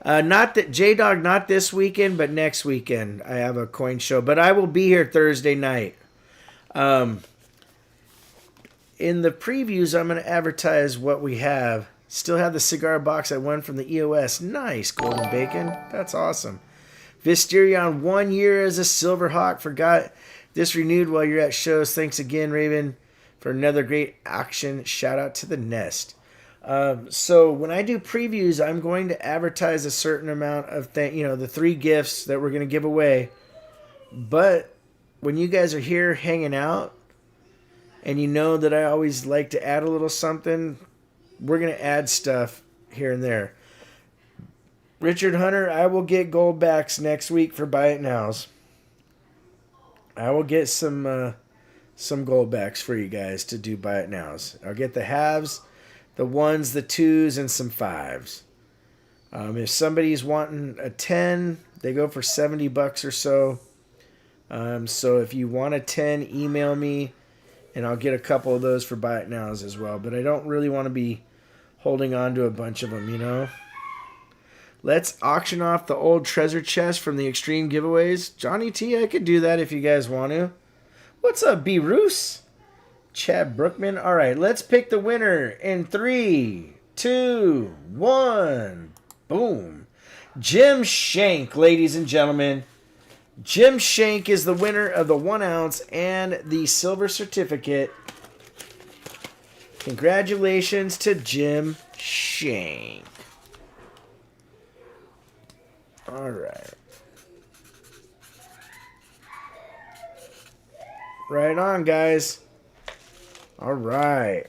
[SPEAKER 1] not that J-Dog, not this weekend, but next weekend. I have a coin show, but I will be here Thursday night. In the previews, I'm going to advertise what we have. Still have the cigar box I won from the EOS. Nice, Golden Bacon. That's awesome. Visterion, 1 year as a Silverhawk. Forgot this renewed while you're at shows. Thanks again, Raven, for another great action. Shout out to the Nest. So when I do previews, I'm going to advertise a certain amount of the 3 gifts that we're going to give away. But when you guys are here hanging out, and you know that I always like to add a little something, we're going to add stuff here and there. Richard Hunter, I will get gold backs next week for Buy It Nows. I will get some gold backs for you guys to do Buy It Nows. I'll get the halves the ones, the twos, and some fives. If somebody's wanting a 10, they go for $70 or so. So if you want a 10, email me, and I'll get a couple of those for buy it nows as well. But I don't really want to be holding on to a bunch of them, you know. Let's auction off the old treasure chest from the Extreme Giveaways. Johnny T, I could do that if you guys want to. What's up, B. Roos? Chad Brookman. All right, let's pick the winner in 3, 2, 1. Boom. Jim Shank, ladies and gentlemen. Jim Shank is the winner of the 1 ounce and the silver certificate. Congratulations to Jim Shank. All right. Right on, guys. All right.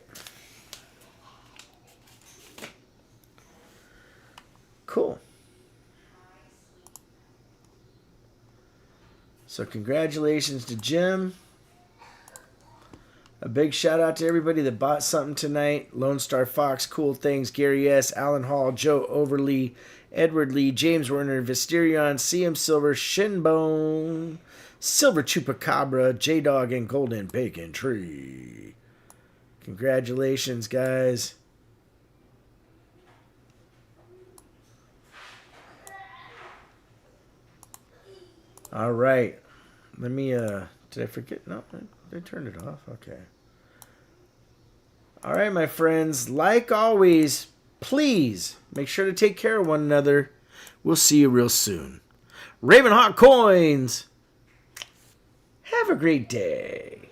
[SPEAKER 1] Cool. So congratulations to Jim. A big shout out to everybody that bought something tonight. Lone Star Fox, Cool Things, Gary S., Alan Hall, Joe Overly, Edward Lee, James Werner, Visterion, CM Silver, Shinbone, Silver Chupacabra, J-Dog, and Golden Bacon Tree. Congratulations, guys. All right. Let me, did I forget? No, I turned it off. Okay. All right, my friends. Like always, please make sure to take care of one another. We'll see you real soon. RavenHawk Coins. Have a great day.